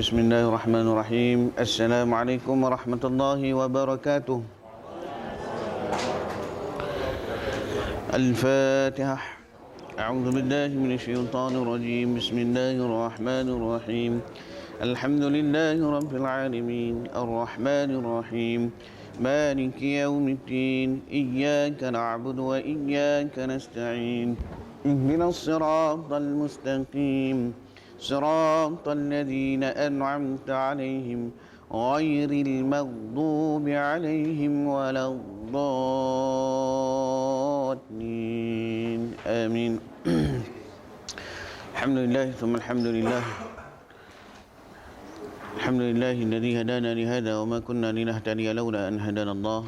Bismillahirrahmanirrahim. Assalamualaikum warahmatullahi wabarakatuh. Al-Fatihah. A'udzu billahi minasy syaithanir rajim. Bismillahirrahmanirrahim. Alhamdulillahi rabbil alamin. Arrahmanir rahim. Maliki yaumiddin. Iyyaka na'budu wa iyyaka nasta'in. Ihdinas siratal mustaqim. صراط الذين أنعمت عليهم غير المغضوب عليهم ولا الضالين آمين. الحمد لله ثم الحمد لله. الحمد لله الذي هدانا لهذا وما كنا لنهتدي لولا أن هدانا الله.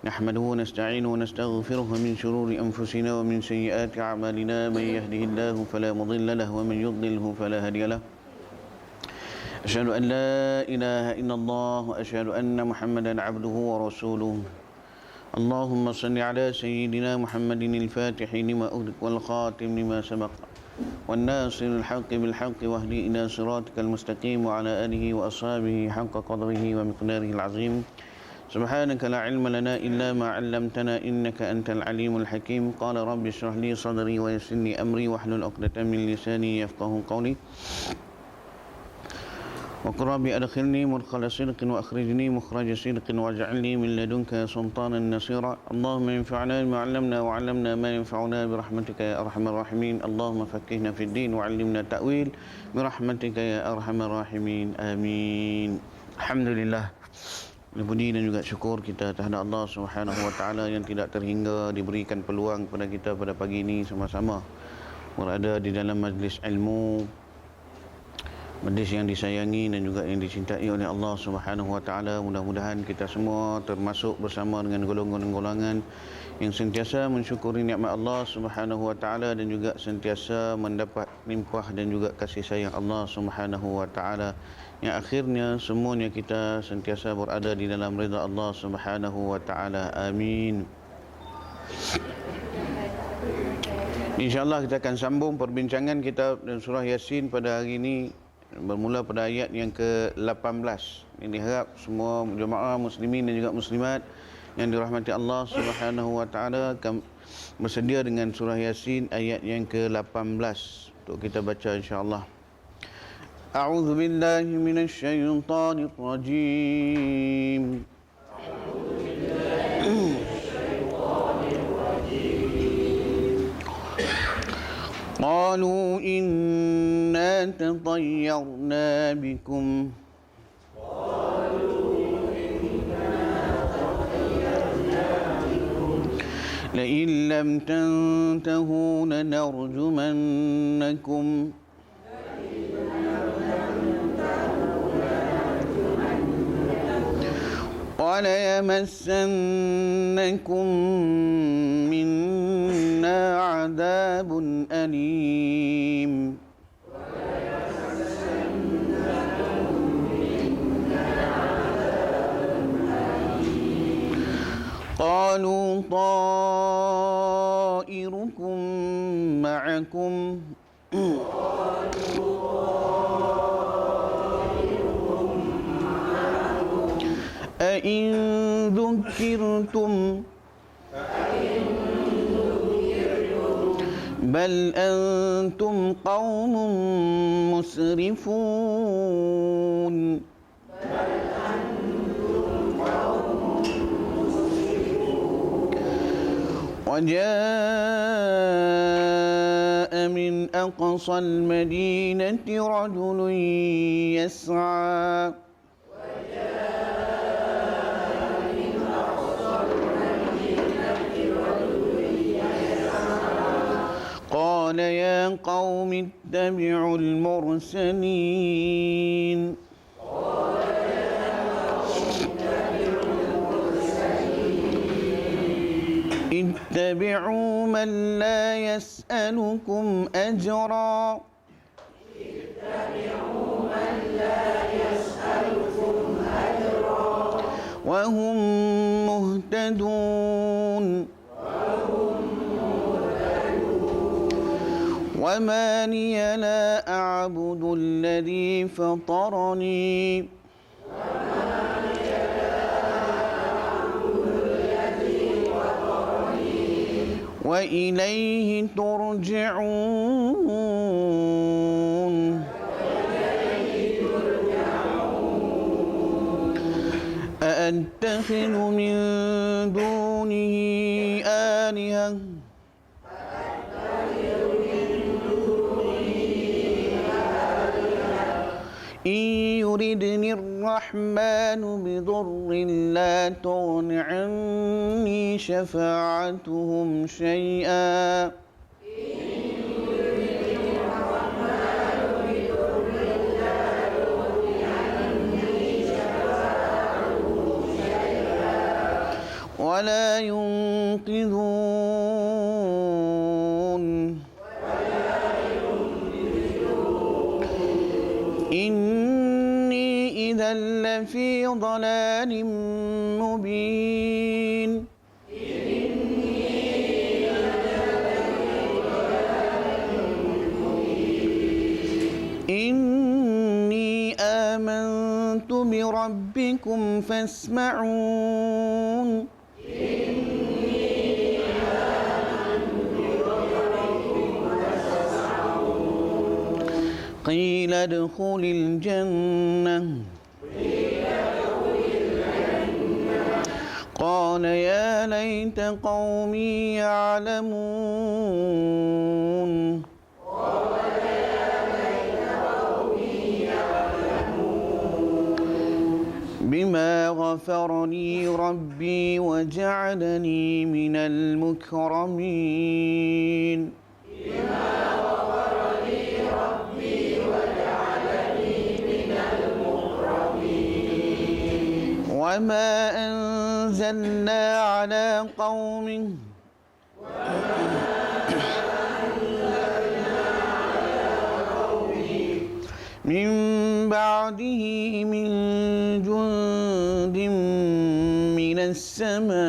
نحمده ونستعينه ونستغفره من شرور أنفسنا ومن سيئات أعمالنا. من يهده الله فلا مضل له ومن يضلله فلا هادي له. أشهد أن لا إله إلا الله وأشهد أن محمدا عبده ورسوله. اللهم صل على سيدنا محمد الفاتح لما أغلق والخاتم لما سبق والناصر الحق بالحق واهدي إلى صراطك المستقيم وعلى آله وأصحابه حق قدره ومقداره العظيم. سبحانك لا علم لنا إلا ما علمتنا إنك أنت العليم الحكيم. قال رب اشرح لي صدري ويسر لي أمري واحلل عقدة من لساني يفقهوا قولي. وقل رب أدخلني مدخل صدق وأخرجني مخرج صدق واجعلني من لدنك سلطانا نصيرا. اللهم انفعنا بما علمنا وعلمنا ما ينفعنا برحمتك يا أرحم الراحمين. اللهم فقهنا في الدين وعلمنا التأويل برحمتك يا أرحم الراحمين آمين. Alhamdulillah. Puji dan juga syukur kita terhadap Allah Subhanahu wa taala yang tidak terhingga diberikan peluang kepada kita pada pagi ini sama-sama berada di dalam majlis ilmu, majlis yang disayangi dan juga yang dicintai oleh Allah Subhanahu wa taala. Mudah-mudahan kita semua termasuk bersama dengan golongan-golongan yang sentiasa mensyukuri nikmat Allah Subhanahu wa taala dan juga sentiasa mendapat limpah dan juga kasih sayang Allah Subhanahu wa taala, yang akhirnya semuanya kita sentiasa berada di dalam ridha Allah Subhanahu wa taala. Amin. InsyaAllah kita akan sambung perbincangan kitab dan surah Yasin pada hari ini, bermula pada ayat yang ke-18. Ini harap semua jemaah muslimin dan juga muslimat yang dirahmati Allah Subhanahu wa taala akan bersedia dengan surah Yasin ayat yang ke-18 untuk kita baca insya-Allah. A'udzu billahi minasy syaithanir rajim. Qalu inna tatayyarna bikum لئن لم تنتهوا لنرجمنكم وَلَيَمَسَّنَّكُم مِّنَّا عَذَابٌ أَلِيمٌ. قَالُوا طَائِرُكُم مَّعَكُمْ أَإِن ذُكِّرْتُمْ بَلْ أَنْتُمْ قَوْمٌ مُسْرِفُونَ. وجاء من أقصى المدينة رجل يسعى قال يا قوم اتبعوا المرسلين اتبعوا من لا يسألكم أجرا وهم مهتدون وما لي لا أعبد الذي فطرني وإليه ترجعون أأتخذ من دونه آلهة إن يردني الرحمن بضر لا تغن عني شفاعتهم شيئا ولا ينقذون إني إذا لفي ضلال مبين إني آمنت بربكم فاسمعون قيل ادخل الجنة قال يا ليت قومي يعلمون بما غفر لي ربي وجعلني من المكرمين وما أنزلنا على قومه من بعده من جند من السماء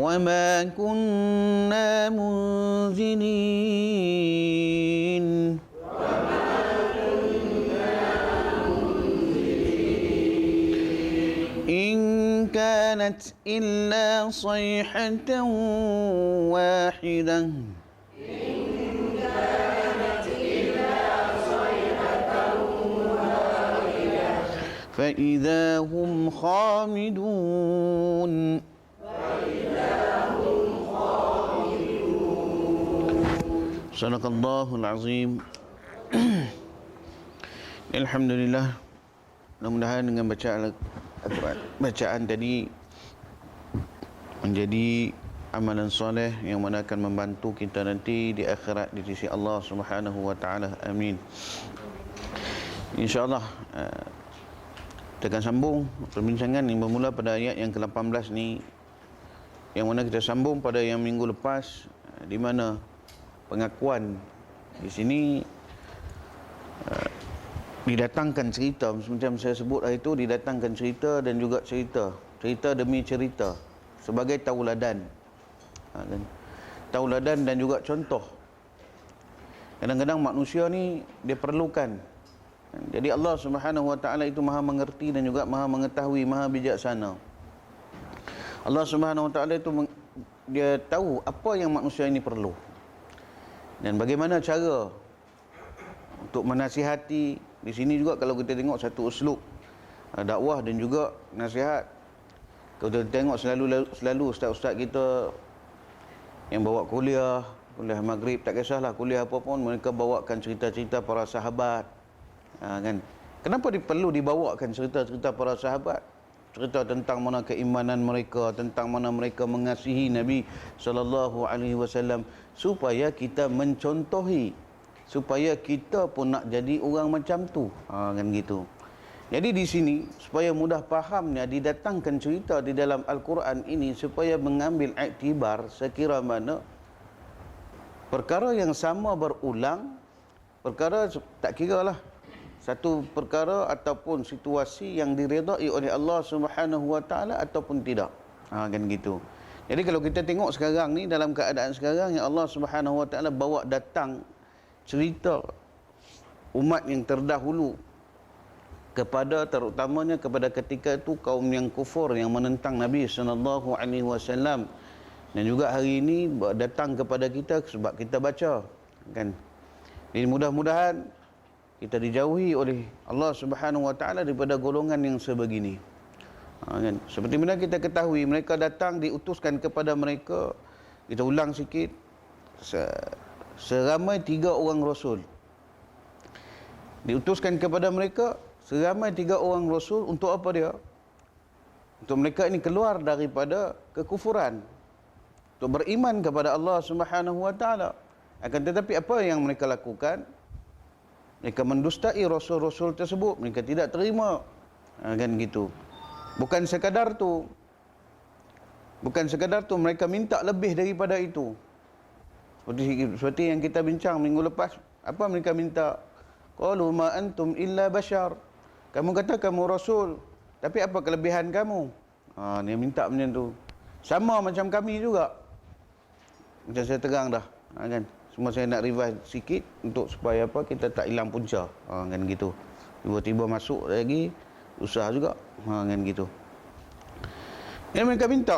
وما كنا منزلين إن كانت إلا صيحة واحدة فإذا هم خامدون Sadaqallahul azim. Alhamdulillah. Mudah-mudahan dengan bacaan tadi menjadi amalan soleh yang mana akan membantu kita nanti di akhirat di sisi Allah Subhanahu wa taala. Amin. Insya-Allah kita akan sambung perbincangan yang bermula pada ayat yang ke-18 ni, yang mana kita sambung pada yang minggu lepas, di mana pengakuan di sini didatangkan cerita, macam saya sebut hari itu, didatangkan cerita dan juga cerita demi cerita sebagai tauladan, kan? Tauladan dan juga contoh. Kadang-kadang manusia ni dia perlukan. Jadi Allah Subhanahu wa taala itu Maha mengerti dan juga Maha mengetahui, Maha bijaksana. Allah Subhanahu wa taala itu dia tahu apa yang manusia ini perlu. Dan bagaimana cara untuk menasihati. Di sini juga kalau kita tengok satu uslub dakwah dan juga nasihat. Kalau kita tengok selalu ustaz-ustaz kita yang bawa kuliah maghrib, tak kisahlah kuliah apa pun, mereka bawakan cerita-cerita para sahabat, kan? Kenapa perlu dibawakan cerita-cerita para sahabat? Cerita tentang mana keimanan mereka, tentang mana mereka mengasihi Nabi sallallahu alaihi wasallam, supaya kita mencontohi, supaya kita pun nak jadi orang macam tu, kan gitu. Jadi di sini supaya mudah fahamnya didatangkan cerita di dalam Al-Quran ini supaya mengambil iktibar sekira mana perkara yang sama berulang, perkara tak kira lah satu perkara ataupun situasi yang diredai oleh Allah Subhanahu wa taala ataupun tidak. Kan gitu. Jadi kalau kita tengok sekarang ni, dalam keadaan sekarang yang Allah Subhanahu wa taala bawa datang cerita umat yang terdahulu, kepada terutamanya kepada ketika itu kaum yang kufur yang menentang Nabi sallallahu alaihi wasallam, dan juga hari ini datang kepada kita sebab kita baca, kan. Jadi mudah-mudahan kita dijauhi oleh Allah Subhanahu wa taala daripada golongan yang sebegini. Kan? Seperti mana kita ketahui, mereka datang diutuskan kepada mereka, kita ulang sikit, seramai 3 orang rasul. Diutuskan kepada mereka seramai 3 orang rasul. Untuk apa dia? Untuk mereka ini keluar daripada kekufuran, untuk beriman kepada Allah Subhanahu wa taala. Akan tetapi apa yang mereka lakukan? Mereka mendustai rasul-rasul tersebut, mereka tidak terima. Kan gitu. Bukan sekadar tu, mereka minta lebih daripada itu. Seperti yang kita bincang minggu lepas, apa mereka minta? Qalu ma antum illa bashar. Kamu kata kamu rasul, tapi apa kelebihan kamu? Dia minta macam tu. Sama macam kami juga. Macam saya terang dah, kan. Semua saya nak revise sikit untuk supaya apa, kita tak hilang punca. Kan gitu. Tiba-tiba masuk lagi susah juga. Kan gitu. Yang mereka minta,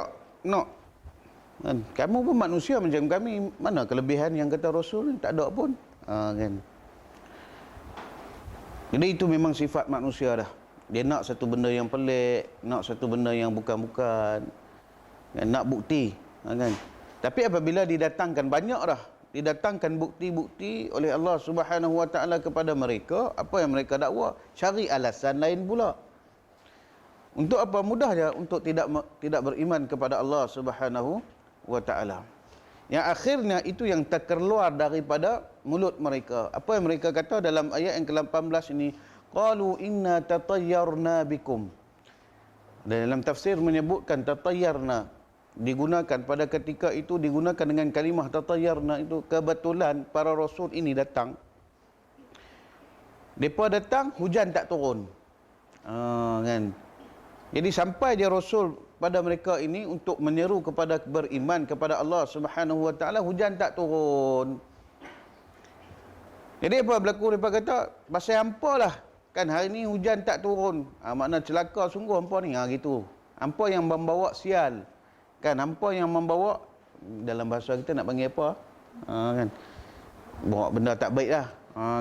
kan, kamu pun manusia macam kami, mana kelebihan yang kata rasul? Tak ada pun. Kan. Jadi itu memang sifat manusia dah. Dia nak satu benda yang pelik, nak satu benda yang bukan-bukan, kan, nak bukti, kan. Tapi apabila didatangkan banyak dah, didatangkan bukti-bukti oleh Allah Subhanahu wa taala kepada mereka, apa yang mereka dakwa? Cari alasan lain pula. Untuk apa? Mudahnya untuk tidak beriman kepada Allah Subhanahu wa taala. Yang akhirnya itu yang terkeluar daripada mulut mereka. Apa yang mereka kata dalam ayat yang ke-18 ini? Qalu inna tatayyarna bikum. Dan dalam tafsir menyebutkan tatayyarna, digunakan pada ketika itu, digunakan dengan kalimah tatayyarna itu, kebetulan para rasul ini datang. Mereka datang, hujan tak turun. Kan. Jadi sampai dia rasul pada mereka ini untuk menyeru kepada beriman kepada Allah Subhanahu wa taala, hujan tak turun. Jadi apa berlaku? Mereka kata, pasal hampa lah, kan, hari ni hujan tak turun. Makna celaka sungguh hampa ni. Gitu. Hampa yang membawa sial. Kan, hampa yang membawa, dalam bahasa kita nak panggil apa? Kan, bawa benda tak baik lah.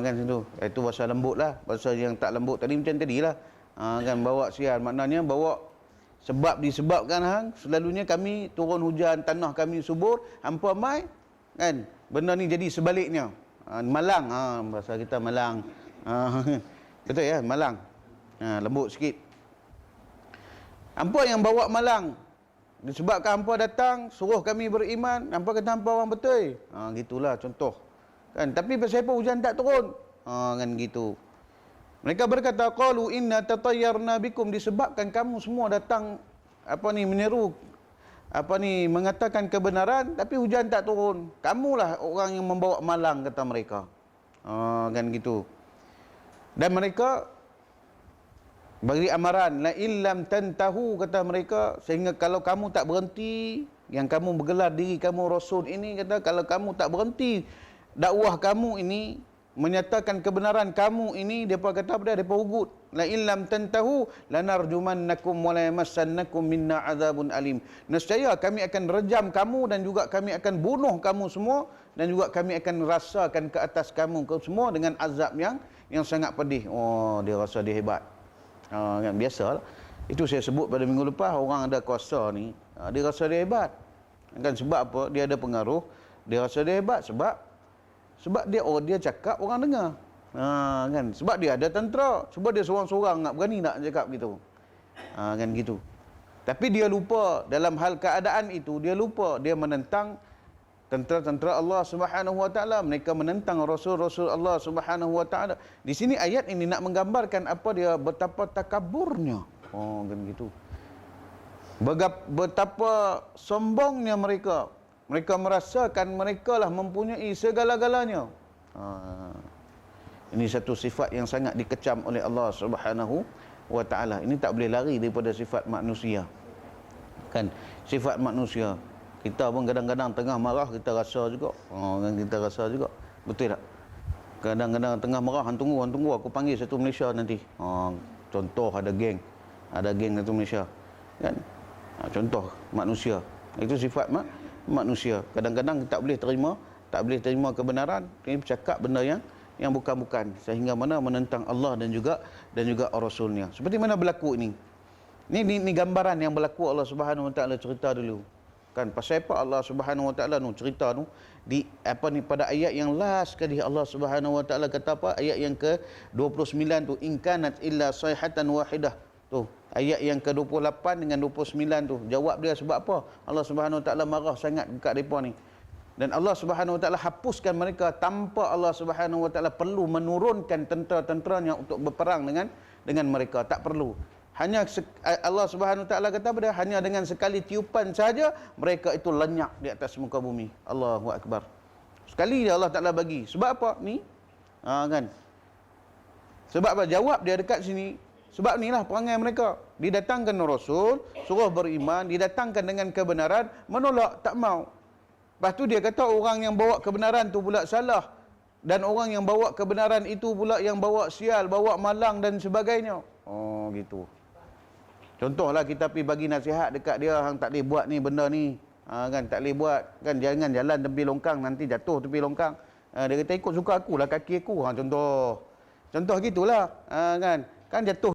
Kan situ. Itu bahasa lembut lah. Bahasa yang tak lembut tadi macam tadi lah. Kan, bawa sial. Maknanya bawa sebab disebabkan selalunya kami turun hujan, tanah kami subur, hampa mai, kan, benda ni jadi sebaliknya. Malang, bahasa kita malang. Betul ya, malang. Lembut sikit. Hampa yang bawa malang. Disebabkan hampa datang, suruh kami beriman, hampa kata hampa orang betul. Gitulah contoh. Kan, tapi pasal apa hujan tak turun? Kan gitu. Mereka berkata, qalu inna tatayyarna bikum, disebabkan kamu semua datang menyeru, mengatakan kebenaran, tapi hujan tak turun. Kamulah orang yang membawa malang, kata mereka. Kan gitu. Dan mereka bagi amaran, la illam tantahu, kata mereka, sehingga kalau kamu tak berhenti, yang kamu bergelar diri kamu rasul ini, kata, kalau kamu tak berhenti dakwah kamu ini, menyatakan kebenaran kamu ini, depa kata apa dia? Depa ugut. La illam tantahu lanarjumannakum wa la yamassannakum minna adzabun alim. Nescaya kami akan rejam kamu dan juga kami akan bunuh kamu semua, dan juga kami akan rasakan ke atas kamu semua dengan azab yang sangat pedih. Dia rasa dia hebat. Kan, biasalah. Itu saya sebut pada minggu lepas, orang ada kuasa ni, dia rasa dia hebat. Kan, sebab apa? Dia ada pengaruh. Dia rasa dia hebat sebab dia cakap orang dengar. Kan, sebab dia ada tentera, sebab dia seorang-seorang nak berani nak cakap gitu. Kan gitu. Tapi dia lupa dalam hal keadaan itu, dia lupa dia menentang tentera-tentera Allah Subhanahu wa taala, mereka menentang rasul-rasul Allah Subhanahu wa taala. Di sini ayat ini nak menggambarkan apa dia, betapa takaburnya. Kan gitu. Betapa sombongnya mereka. Mereka merasakan mereka lah mempunyai segala-galanya. Ini satu sifat yang sangat dikecam oleh Allah Subhanahu wa taala. Ini tak boleh lari daripada sifat manusia. Kan sifat manusia. Kita pun kadang-kadang tengah marah kita rasa juga. Kan kita rasa juga. Betul tak? Kadang-kadang tengah marah, hang tunggu aku panggil satu Malaysia nanti. Contoh ada geng satu Malaysia. Kan? Contoh manusia. Itu sifat manusia. Kadang-kadang tak boleh terima kebenaran, ini bercakap benda yang bukan-bukan sehingga mana menentang Allah dan juga Rasulnya. Seperti mana berlaku ini? Ini gambaran yang berlaku Allah Subhanahu wa taala cerita dulu. Kan pasal apa Allah Subhanahu wa taala cerita pada ayat yang last sekali Allah Subhanahu wa taala kata apa? Ayat yang ke-29 tu, in kanat illa sayhatan wahidah. Tu, ayat yang ke-28 dengan 29 tu. Jawab dia sebab apa? Allah Subhanahu wa taala marah sangat dekat depa ni. Dan Allah Subhanahu wa taala hapuskan mereka tanpa Allah Subhanahu wa taala perlu menurunkan tentera-tenteranya untuk berperang dengan mereka. Tak perlu. Hanya Allah Subhanahu wa taala kata pada hanya dengan sekali tiupan saja mereka itu lenyap di atas muka bumi. Allahu akbar. Sekali dia Allah Taala bagi. Sebab apa ni? Kan. Sebab apa? Jawab dia dekat sini. Sebab inilah perangai mereka. Didatangkan Rasul, suruh beriman, didatangkan dengan kebenaran, menolak, tak mau. Lepas tu dia kata orang yang bawa kebenaran tu pula salah. Dan orang yang bawa kebenaran itu pula yang bawa sial, bawa malang dan sebagainya. Gitu. Contohlah kita pergi bagi nasihat dekat dia, hang tak boleh buat ni benda ni. Kan tak boleh buat. Kan jangan jalan tepi longkang, nanti jatuh tepi longkang. Dia kata ikut suka aku lah kaki aku. Contoh gitulah. Kan jatuh.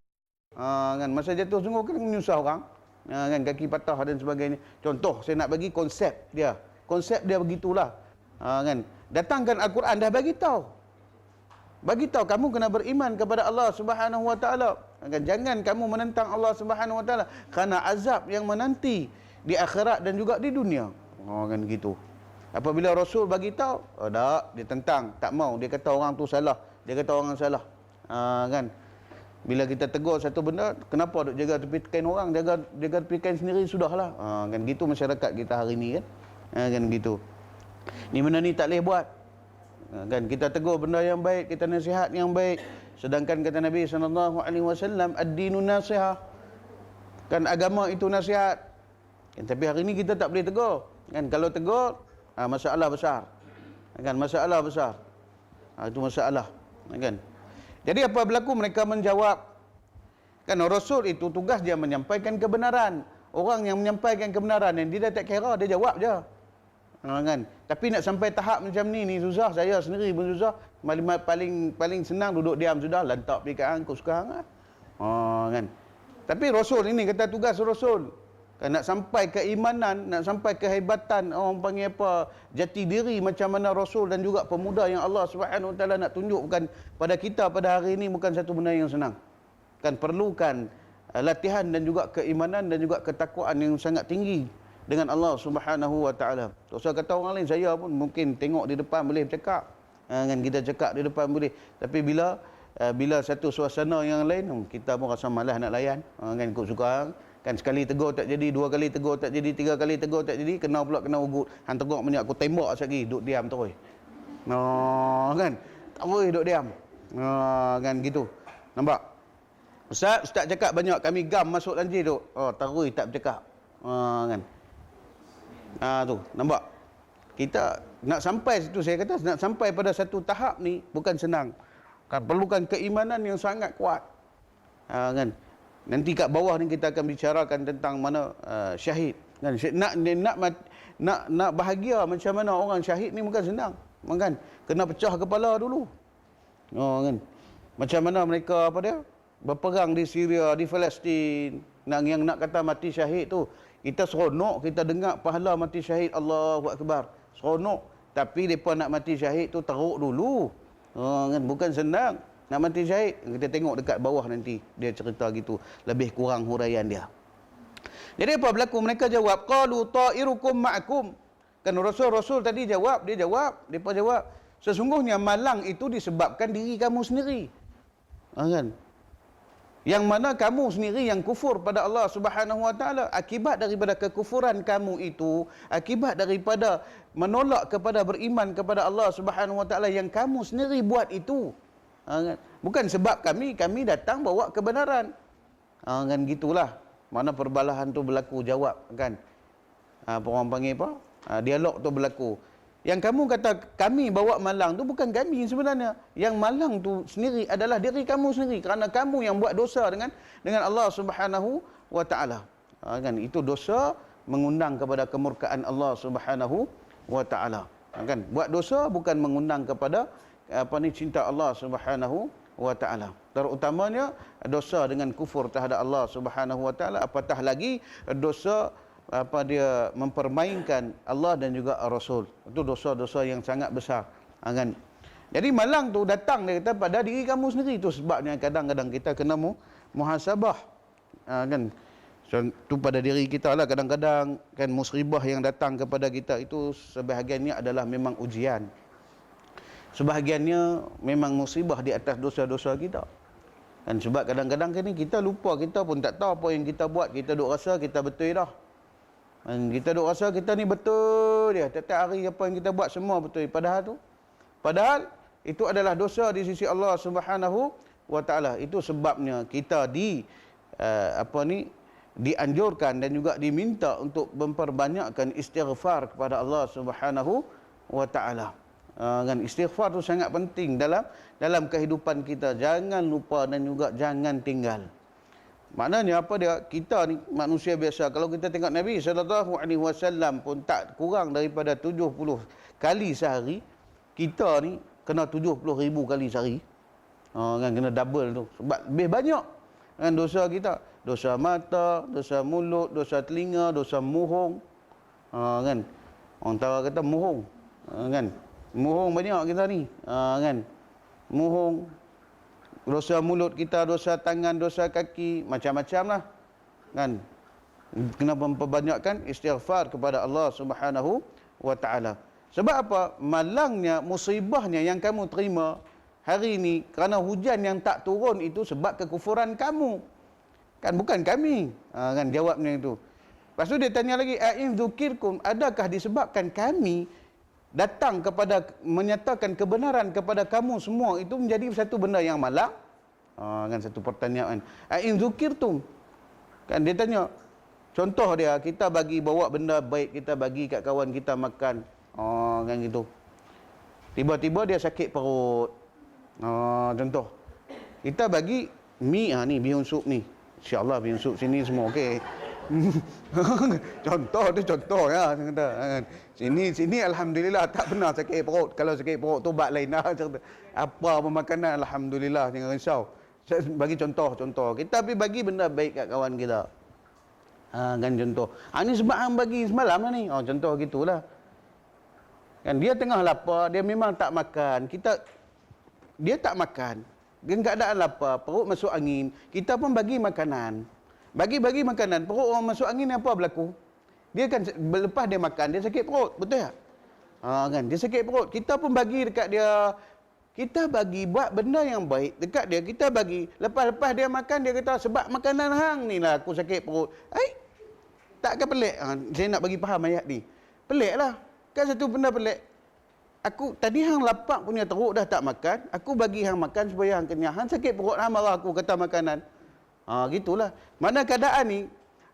Kan masa jatuh sungguh kan menyusah orang. Kan kaki patah dan sebagainya. Contoh saya nak bagi konsep dia. Konsep dia begitulah. Kan datangkan Al-Quran dah bagi tahu. Bagi tahu kamu kena beriman kepada Allah Subhanahu wa taala. Jangan kamu menentang Allah Subhanahu wa taala kerana azab yang menanti di akhirat dan juga di dunia. Kan gitu. Apabila Rasul bagi tahu, tak, dia tentang, tak mau, dia kata orang tu salah, dia kata orang salah. Kan. Bila kita tegur satu benda, kenapa duk jaga tepi kain orang, jaga tepi kain sendiri sudahlah. Kan gitu masyarakat kita hari ni kan. Kan gitu. Ni benda ni tak boleh buat. Kan kita tegur benda yang baik, kita nasihat yang baik. Sedangkan kata Nabi SAW, ad-dinu nasihah. Kan agama itu nasihat. Kan, tapi hari ini kita tak boleh tegur. Kan kalau tegur, masalah besar. Kan masalah besar. Itu masalah. Kan. Jadi apa berlaku? Mereka menjawab. Kan Rasul itu tugas dia menyampaikan kebenaran. Orang yang menyampaikan kebenaran yang dia tak kira, dia jawab je. Kan. Tapi nak sampai tahap macam ni susah, saya sendiri pun susah. Paling senang duduk diam sudah, lantak pergi kat hang, kau suka hang. Kan. Tapi Rasul ini kata tugas Rasul. Kan nak sampai keimanan, nak sampai kehebatan, orang panggil apa, jati diri macam mana Rasul dan juga pemuda yang Allah Subhanahu wa taala nak tunjukkan pada kita pada hari ini bukan satu benda yang senang. Kan perlukan latihan dan juga keimanan dan juga ketakwaan yang sangat tinggi dengan Allah Subhanahu wa taala. Tak usah kata orang lain, saya pun mungkin tengok di depan boleh bercakap. Kan kita cakap di depan boleh. Tapi bila satu suasana yang lain, kita pun rasa malas nak layan. Kan ikut suka. Kan sekali tegur tak jadi, dua kali tegur tak jadi, tiga kali tegur tak jadi, kena ugut. Hang tegur banyak aku tembak sekali, duduk diam terus. Kan? Tak boleh duduk diam. Kan gitu. Nampak? Ustaz cakap banyak, kami gam masuk lanji tu. Terus tak bercakap. Kan? Tu, nampak? Kita nak sampai situ, saya kata nak sampai pada satu tahap ni bukan senang. Kan perlukan keimanan yang sangat kuat. Kan? Nanti kat bawah ni kita akan bicarakan tentang mana syahid. Kan? Nak bahagia macam mana orang syahid ni bukan senang. Kan? Kena pecah kepala dulu. Kan? Macam mana mereka apa dia? Berperang di Syria, di Palestin. Yang nak kata mati syahid tu, kita seronok kita dengar pahala mati syahid, Allahu akbar. Seronok. Tapi depa nak mati syahid tu teruk dulu. Kan bukan senang. Nak mati syahid, kita tengok dekat bawah nanti dia cerita gitu, lebih kurang huraian dia. Jadi apa berlaku? Mereka jawab, qalu ta'irukum ma'akum. Kan Rasul tadi jawab, depa jawab, sesungguhnya malang itu disebabkan diri kamu sendiri. Kan? Yang mana kamu sendiri yang kufur pada Allah Subhanahu wa taala, akibat daripada kekufuran kamu itu, akibat daripada menolak kepada beriman kepada Allah Subhanahu wa taala yang kamu sendiri buat itu. Kan? Bukan sebab kami datang bawa kebenaran. Kan gitulah. Mana perbalahan tu berlaku, jawab kan. Orang panggil apa? Dialog tu berlaku. Yang kamu kata kami bawa malang tu bukan kami sebenarnya. Yang malang tu sendiri adalah diri kamu sendiri, kerana kamu yang buat dosa dengan Allah Subhanahu wa taala. Kan itu dosa mengundang kepada kemurkaan Allah Subhanahu wa taala. Kan buat dosa bukan mengundang kepada cinta Allah Subhanahu wa taala. Terutamanya dosa dengan kufur terhadap Allah Subhanahu wa taala, apatah lagi dosa dia mempermainkan Allah dan juga Rasul. Itu dosa-dosa yang sangat besar. Kan? Jadi malang tu datang dia kata pada diri kamu sendiri. Itu sebabnya kadang-kadang kita kena muhasabah. Kan? Itu pada diri kita lah. Kadang-kadang kan musibah yang datang kepada kita itu sebahagiannya adalah memang ujian. Sebahagiannya memang musibah di atas dosa-dosa kita. Kan sebab kadang-kadang ni kita lupa, kita pun tak tahu apa yang kita buat. Kita duk rasa kita betul dah. Kita duk rasa kita ni betul dia. Tiap-tiap hari apa yang kita buat semua betul. Padahal itu adalah dosa di sisi Allah Subhanahu wa taala. Itu sebabnya kita dianjurkan dan juga diminta untuk memperbanyakkan istighfar kepada Allah Subhanahu wa taala. Kan istighfar tu sangat penting dalam kehidupan kita. Jangan lupa dan juga jangan tinggal. Maknanya apa dia? Kita ni manusia biasa. Kalau kita tengok Nabi SAW pun tak kurang daripada 70 kali sehari. Kita ni kena 70,000 kali sehari. Kan kena double tu. Sebab lebih banyak kan dosa kita. Dosa mata, dosa mulut, dosa telinga, dosa muhung. Kan orang tahu kata muhung. Kan muhung banyak kita ni. Kan muhung, dosa mulut kita, dosa tangan, dosa kaki, macam-macam lah. Kan? Kena memperbanyakkan istighfar kepada Allah Subhanahu wa taala. Sebab apa? Malangnya, musibahnya yang kamu terima hari ini kerana hujan yang tak turun itu sebab kekufuran kamu. Kan bukan kami. Kan jawabnya itu. Lepas tu dia tanya lagi, a'in dzukirkum, adakah disebabkan kami datang kepada menyatakan kebenaran kepada kamu semua itu menjadi satu benda yang malang? Kan satu pertanyaan. A'in dzukirtum. Kan dia tanya. Contoh dia, kita bawa benda baik, kita bagi kat kawan kita makan. Kan gitu. Tiba-tiba dia sakit perut. Contoh. Kita bagi mi ni bihun sup ni. Insya-Allah bihun sup sini semua okey. Contoh tu contoh ya, kan. Sini alhamdulillah tak pernah sakit perut. Kalau sakit perut tu bab lain dah. Apa pemakanan alhamdulillah, jangan risau. Saya bagi contoh. Kita pergi bagi benda baik kat kawan kita. Kan contoh. Ni sebab hang bagi semalam lah ni. Contoh gitulah. Kan dia tengah lapar, dia memang tak makan. Dia tak makan. Dia keadaan lapar, perut masuk angin. Kita pun bagi makanan. Bagi makanan, perut orang masuk angin, apa berlaku? Dia kan lepas dia makan, dia sakit perut, betul tak? Kan dia sakit perut. Kita pun bagi dekat dia. Kita bagi buat benda yang baik dekat dia. Kita bagi, lepas dia makan, dia kata sebab makanan hang ni lah aku sakit perut. Takkan pelik? Saya nak bagi faham ayat ni. Pelik lah. Kan satu benda pelik. Aku tadi hang lapar punya teruk dah tak makan, aku bagi hang makan supaya hang kenyang. Hang sakit perut, hang marah aku kata makanan. Gitulah. Mana keadaan ni,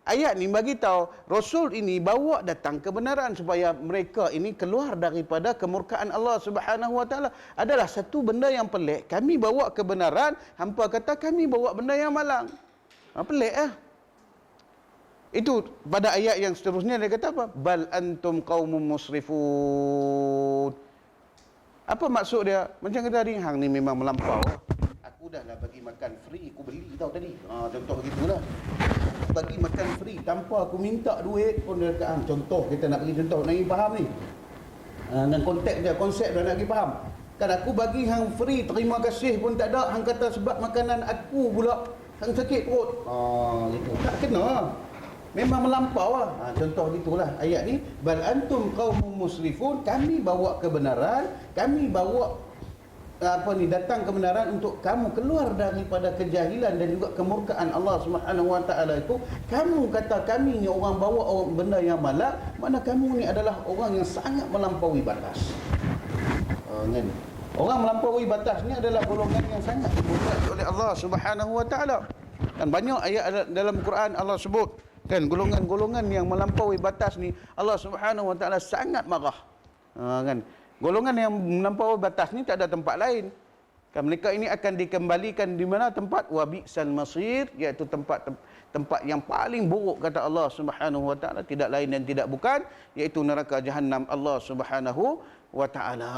ayat ni bagi tahu Rasul ini bawa datang kebenaran supaya mereka ini keluar daripada kemurkaan Allah Subhanahu wa taala. Adalah satu benda yang pelik. Kami bawa kebenaran, hampa kata kami bawa benda yang malang. Pelik ah. Itu pada ayat yang seterusnya dia kata apa? Bal antum qaumum musrifun. Apa maksud dia? Macam kata tadi, hang ni memang melampau. Aku dah lah bagi makan free, aku beli tau tadi. Contoh gitulah. Bagi makan free tanpa aku minta duit pun dia kata, contoh kita nak bagi contoh, nak pergi faham ni. Dan konteks dia, konsep dia nak pergi faham. Kan aku bagi hang free, terima kasih pun tak ada, hang kata sebab makanan aku pula hang sakit perut. Gitu. Tak kena. Memang melampau lah. Contoh gitulah ayat ni. Bal antum qaumum musrifun. Kami bawa kebenaran. Kami bawa datang kebenaran untuk kamu keluar daripada kejahilan dan juga kemurkaan Allah Subhanahu wa taala itu. Kamu kata kami ni orang bawa benda yang malang, mana kamu ni adalah orang yang sangat melampaui batas. Kan? Orang melampaui batas ni adalah golongan yang sangat dimurkai oleh Allah Subhanahu wa taala. Dan banyak ayat dalam Quran Allah sebut kan golongan-golongan yang melampaui batas ni Allah Subhanahu wa taala sangat marah. Kan golongan yang melampaui batas ni tak ada tempat lain. Kan mereka ini akan dikembalikan di mana tempat wabi'sal masir, iaitu tempat yang paling buruk kata Allah Subhanahu wa taala, tidak lain dan tidak bukan iaitu neraka jahanam Allah Subhanahu wa taala.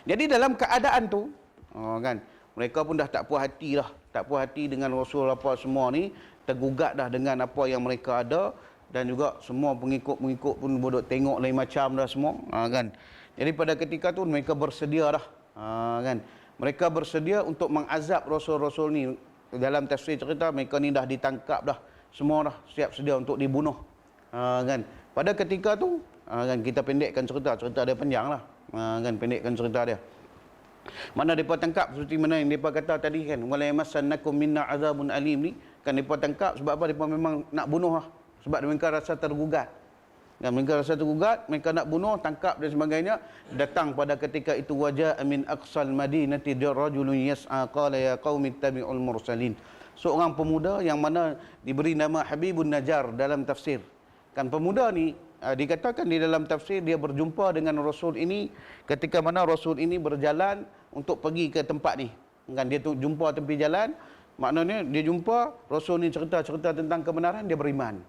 Jadi dalam keadaan tu kan mereka pun dah tak puas hati dah, tak puas hati dengan Rasul apa semua ni, tergugat dah dengan apa yang mereka ada, dan juga semua pengikut-pengikut pun bodoh tengok lain macam dah semua kan. Jadi pada ketika tu mereka bersedia dah kan, mereka bersedia untuk mengazab Rasul-Rasul ni. Dalam tafsir cerita mereka ni dah ditangkap dah, semua dah siap sedia untuk dibunuh kan. Pada ketika tu kan kita pendekkan cerita dia panjang lah kan, pendekkan cerita dia. Mana mereka tangkap seperti mana yang mereka kata tadi kan, wala yamassannakum minna azabun alim ni kan, mereka tangkap sebab apa? Mereka memang nak bunuh lah, sebab mereka rasa tergugat kan, mereka rasa tergugat, mereka nak bunuh, tangkap dan sebagainya. Datang pada ketika itu wajah min aqsal madinati rajulun yas'a qala ya qaumi ittabi'ul mursalin. Seorang pemuda yang mana diberi nama Habibun Najjar dalam tafsir kan. Pemuda ni dikatakan di dalam tafsir dia berjumpa dengan Rasul ini ketika mana Rasul ini berjalan untuk pergi ke tempat ni kan. Dia tu jumpa tepi jalan, maknanya dia jumpa Rasul ni cerita-cerita tentang kebenaran, dia beriman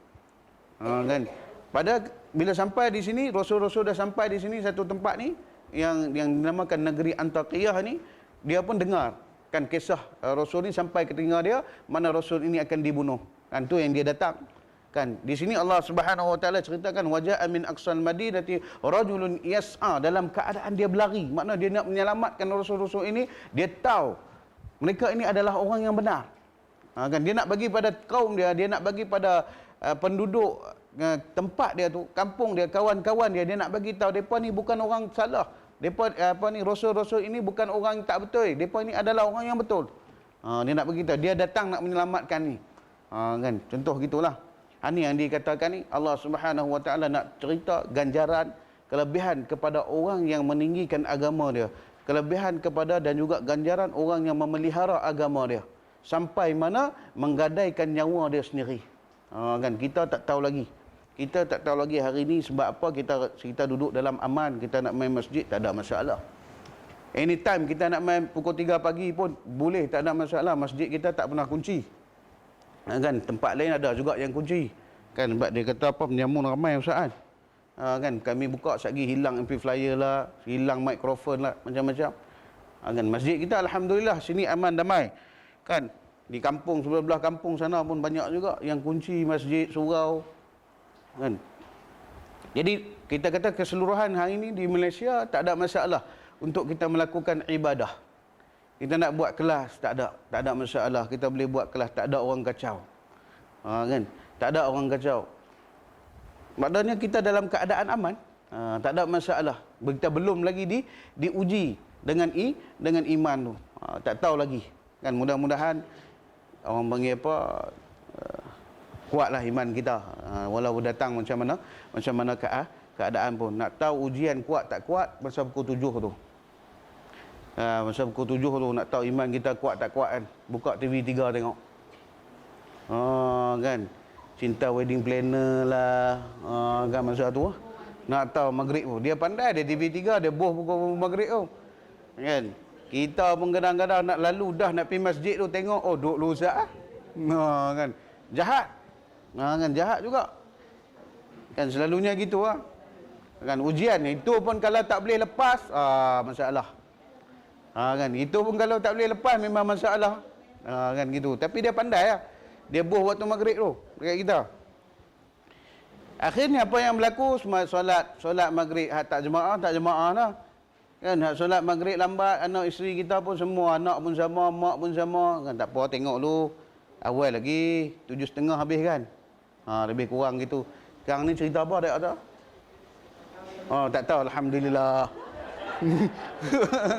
kan. Pada bila sampai di sini, Rasul-Rasul dah sampai di sini satu tempat ni yang dinamakan negeri Antakiyah ni, dia pun dengar kan kisah Rasul ni sampai ke telinga dia mana Rasul ini akan dibunuh kan. Tu yang dia datang kan. Di sini Allah Subhanahu wa taala ceritakan waja'a min aqsal madinati rajulun yas'a, dalam keadaan dia berlari, makna dia nak menyelamatkan Rasul-Rasul ini. Dia tahu mereka ini adalah orang yang benar kan. Dia nak bagi pada kaum dia nak bagi pada penduduk tempat dia tu, kampung dia, kawan-kawan dia nak bagi tahu depa ni bukan orang salah. Depa ni Rasul-Rasul ini bukan orang tak betul. Depa ini adalah orang yang betul. Dia nak bagi tahu, dia datang nak menyelamatkan ni. Kan contoh gitulah. Ini yang dikatakan ni Allah Subhanahu wa taala nak cerita ganjaran, kelebihan kepada orang yang meninggikan agama dia, kelebihan kepada dan juga ganjaran orang yang memelihara agama dia sampai mana menggadaikan nyawa dia sendiri. Kan kita tak tahu lagi. Kita tak tahu lagi hari ni sebab apa kita duduk dalam aman, kita nak main masjid tak ada masalah. Anytime kita nak main pukul 3 pagi pun boleh, tak ada masalah. Masjid kita tak pernah kunci. Kan tempat lain ada juga yang kunci. Kan sebab dia kata apa, penyamun ramai Ustaz. Kan kami buka satgi hilang amplifier lah, hilang mikrofon lah, macam-macam. Kan masjid kita alhamdulillah sini aman damai. Kan di kampung sebelah kampung sana pun banyak juga yang kunci masjid, surau. Kan. Jadi kita kata keseluruhan hari ini di Malaysia tak ada masalah untuk kita melakukan ibadah. Kita nak buat kelas tak ada masalah. Kita boleh buat kelas, tak ada orang kacau. Kan? Tak ada orang kacau. Maknanya kita dalam keadaan aman. Tak ada masalah. Kita belum lagi diuji dengan iman tu. Tak tahu lagi. Kan mudah-mudahan orang panggil apa, kuatlah iman kita, walau datang macam mana keadaan pun. Nak tahu ujian kuat tak kuat masa pukul 7 tu. Masa pukul 7 tu nak tahu iman kita kuat tak kuat kan. Buka TV 3 tengok. Kan. Cinta Wedding Planner lah. Kan masa tu. Nak tahu maghrib tu. Dia pandai, dia TV 3 dia boh pukul maghrib tu. Kan. Kita pun kadang-kadang nak lalu dah nak pergi masjid tu tengok, oh duk lusa kan. Jahat. Kan jahat juga. Kan selalunya gitu lah. Kan ujian itu pun kalau tak boleh lepas, masalah. Kan itu pun kalau tak boleh lepas memang masalah. Kan gitu. Tapi dia pandai lah. Dia boh waktu maghrib tu dekat kita. Akhirnya apa yang berlaku, solat maghrib tak jemaah lah. Kan solat maghrib lambat, anak isteri kita pun semua, anak pun sama, mak pun sama. Kan tak apa, tengok dulu. Awal lagi 7.30 habis kan. Lebih kurang gitu. Sekarang ni cerita apa dia kata? Tak tahu, alhamdulillah.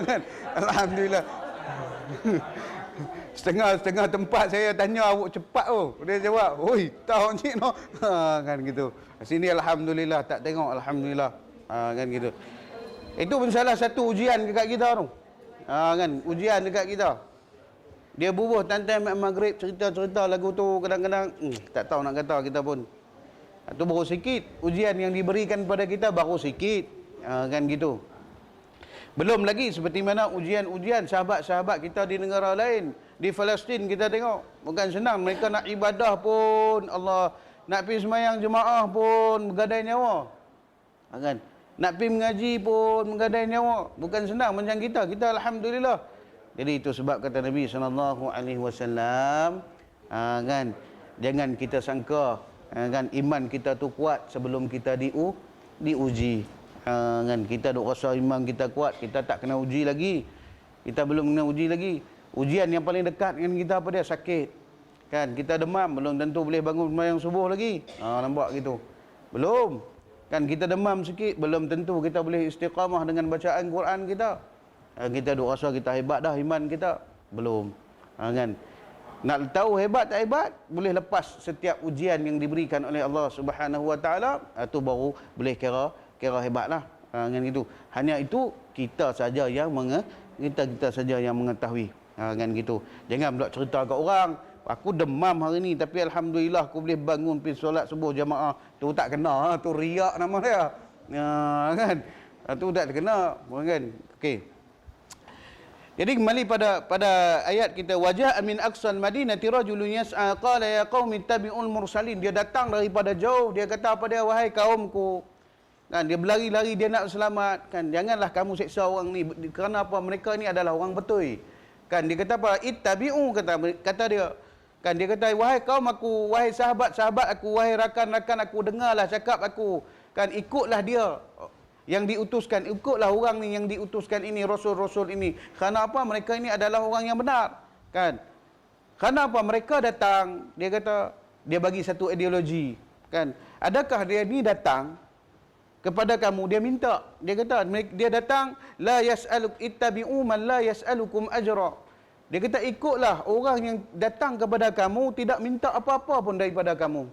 Kan? Alhamdulillah. Setengah tempat saya tanya awak cepat tu. Dia jawab, "Oi, tahu cik no." Kan gitu. Sini alhamdulillah tak tengok, alhamdulillah. Kan gitu. Itu pun salah satu ujian dekat kita tu. Kan, ujian dekat kita. Dia bubuh time maghrib cerita-cerita lagu tu kadang-kadang tak tahu nak kata kita pun. Itu baru sikit. Ujian yang diberikan kepada kita baru sikit. Kan gitu. Belum lagi seperti mana ujian-ujian sahabat-sahabat kita di negara lain. Di Palestin kita tengok. Bukan senang. Mereka nak ibadah pun. Allah. Nak pergi semayang jemaah pun bergadai nyawa. Kan? Nak pergi mengaji pun bergadai nyawa. Bukan senang macam kita. Kita Alhamdulillah. Jadi itu sebab kata Nabi SAW. Kan? Jangan kita sangka. Kan? Iman kita tu kuat sebelum kita diuji. Kan? Kita duk rasa iman kita kuat. Kita tak kena uji lagi. Kita belum kena uji lagi. Ujian yang paling dekat dengan kita apa dia? Sakit. Kan? Kita demam. Belum tentu boleh bangun sembahyang subuh lagi. Nampak gitu. Belum. Kan kita demam sikit. Belum tentu kita boleh istiqamah dengan bacaan Quran kita. Kita duk rasa kita hebat dah iman kita. Belum. Kan? Nak tahu hebat tak hebat? Boleh lepas setiap ujian yang diberikan oleh Allah Subhanahu Wa Taala. Itu baru boleh kira hebatlah. Kan itu. Hanya itu kita saja yang kita saja yang mengetahui. Kan gitu. Jangan pula cerita kat orang. Aku demam hari ni tapi alhamdulillah aku boleh bangun pergi solat subuh jamaah. Tu tak kena, tu riak nama dia. Kan? Tu tak kena, kan? Okey. Jadi kembali pada ayat kita, wajah min aqsal madinati rajulun yas'a qala ya qaumi ittabi'ul mursalin. Dia datang daripada jauh, dia kata apa dia, wahai kaumku. Kan dia berlari-lari, dia nak selamat. Kan janganlah kamu seksa orang ni, kerana apa, mereka ni adalah orang betul. Kan dia kata apa, ittabi'u, kata dia. Kan dia kata, wahai kaum aku, wahai sahabat-sahabat aku, wahai rakan-rakan aku, dengarlah cakap aku. Kan ikutlah dia yang diutuskan, ikutlah orang ni yang diutuskan ini, rasul-rasul ini. Kerana apa? Mereka ini adalah orang yang benar. Kan? Kerana apa? Mereka datang, dia kata, dia bagi satu ideologi. Kan? Adakah dia ni datang kepada kamu, dia minta. Dia kata, dia datang, la yas'aluk ittabi'u man la yas'alukum ajra. Dia kata, ikutlah orang yang datang kepada kamu, tidak minta apa-apa pun daripada kamu.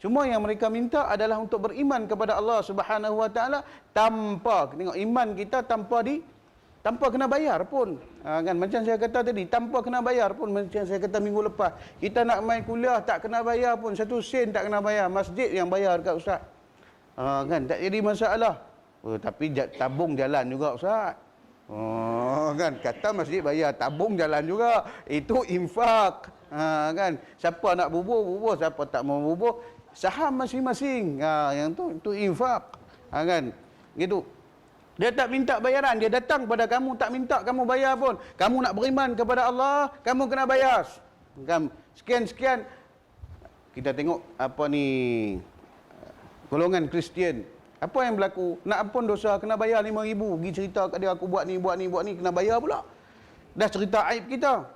Cuma yang mereka minta adalah untuk beriman kepada Allah Subhanahu Wa Taala tanpa, tengok iman kita tanpa kena bayar pun. Kan macam saya kata tadi, tanpa kena bayar pun, macam saya kata minggu lepas. Kita nak main kuliah tak kena bayar pun, 1 sen tak kena bayar, masjid yang bayar dekat ustaz. Kan tak jadi masalah. Tapi tabung jalan juga ustaz. Kan kata masjid bayar, tabung jalan juga. Itu infak. Kan siapa nak bubur, siapa tak mau bubur, saham masing-masing. Yang tu infak. Kan gitu. Dia tak minta bayaran, dia datang pada kamu, tak minta kamu bayar pun. Kamu nak beriman kepada Allah, kamu kena bayar. Kan sekian-sekian. Kita tengok apa ni, golongan Kristian. Apa yang berlaku? Nak ampun dosa kena bayar 5,000. Pergi cerita kat dia, aku buat ni, kena bayar pula. Dah cerita aib kita.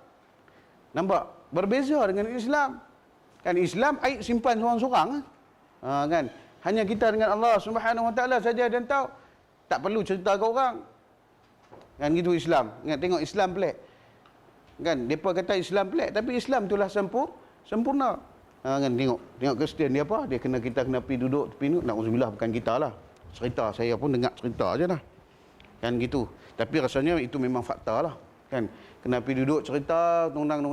Nampak? Berbeza dengan Islam. Kan Islam aib simpan seorang-seorang. Kan? Hanya kita dengan Allah Subhanahu Wa Taala saja dan tahu. Tak perlu cerita ke orang. Kan gitu Islam. Ingat tengok Islam pelik. Kan depa kata Islam pelik, tapi Islam itulah sempurna. Kan tengok Kristian dia apa? Dia kita kena pergi duduk tepi ni. Nauzubillah, bukan kita lah. Cerita saya pun dengar cerita aja lah. Kan gitu. Tapi rasanya itu memang fakta lah. Kan kena pergi duduk cerita nundang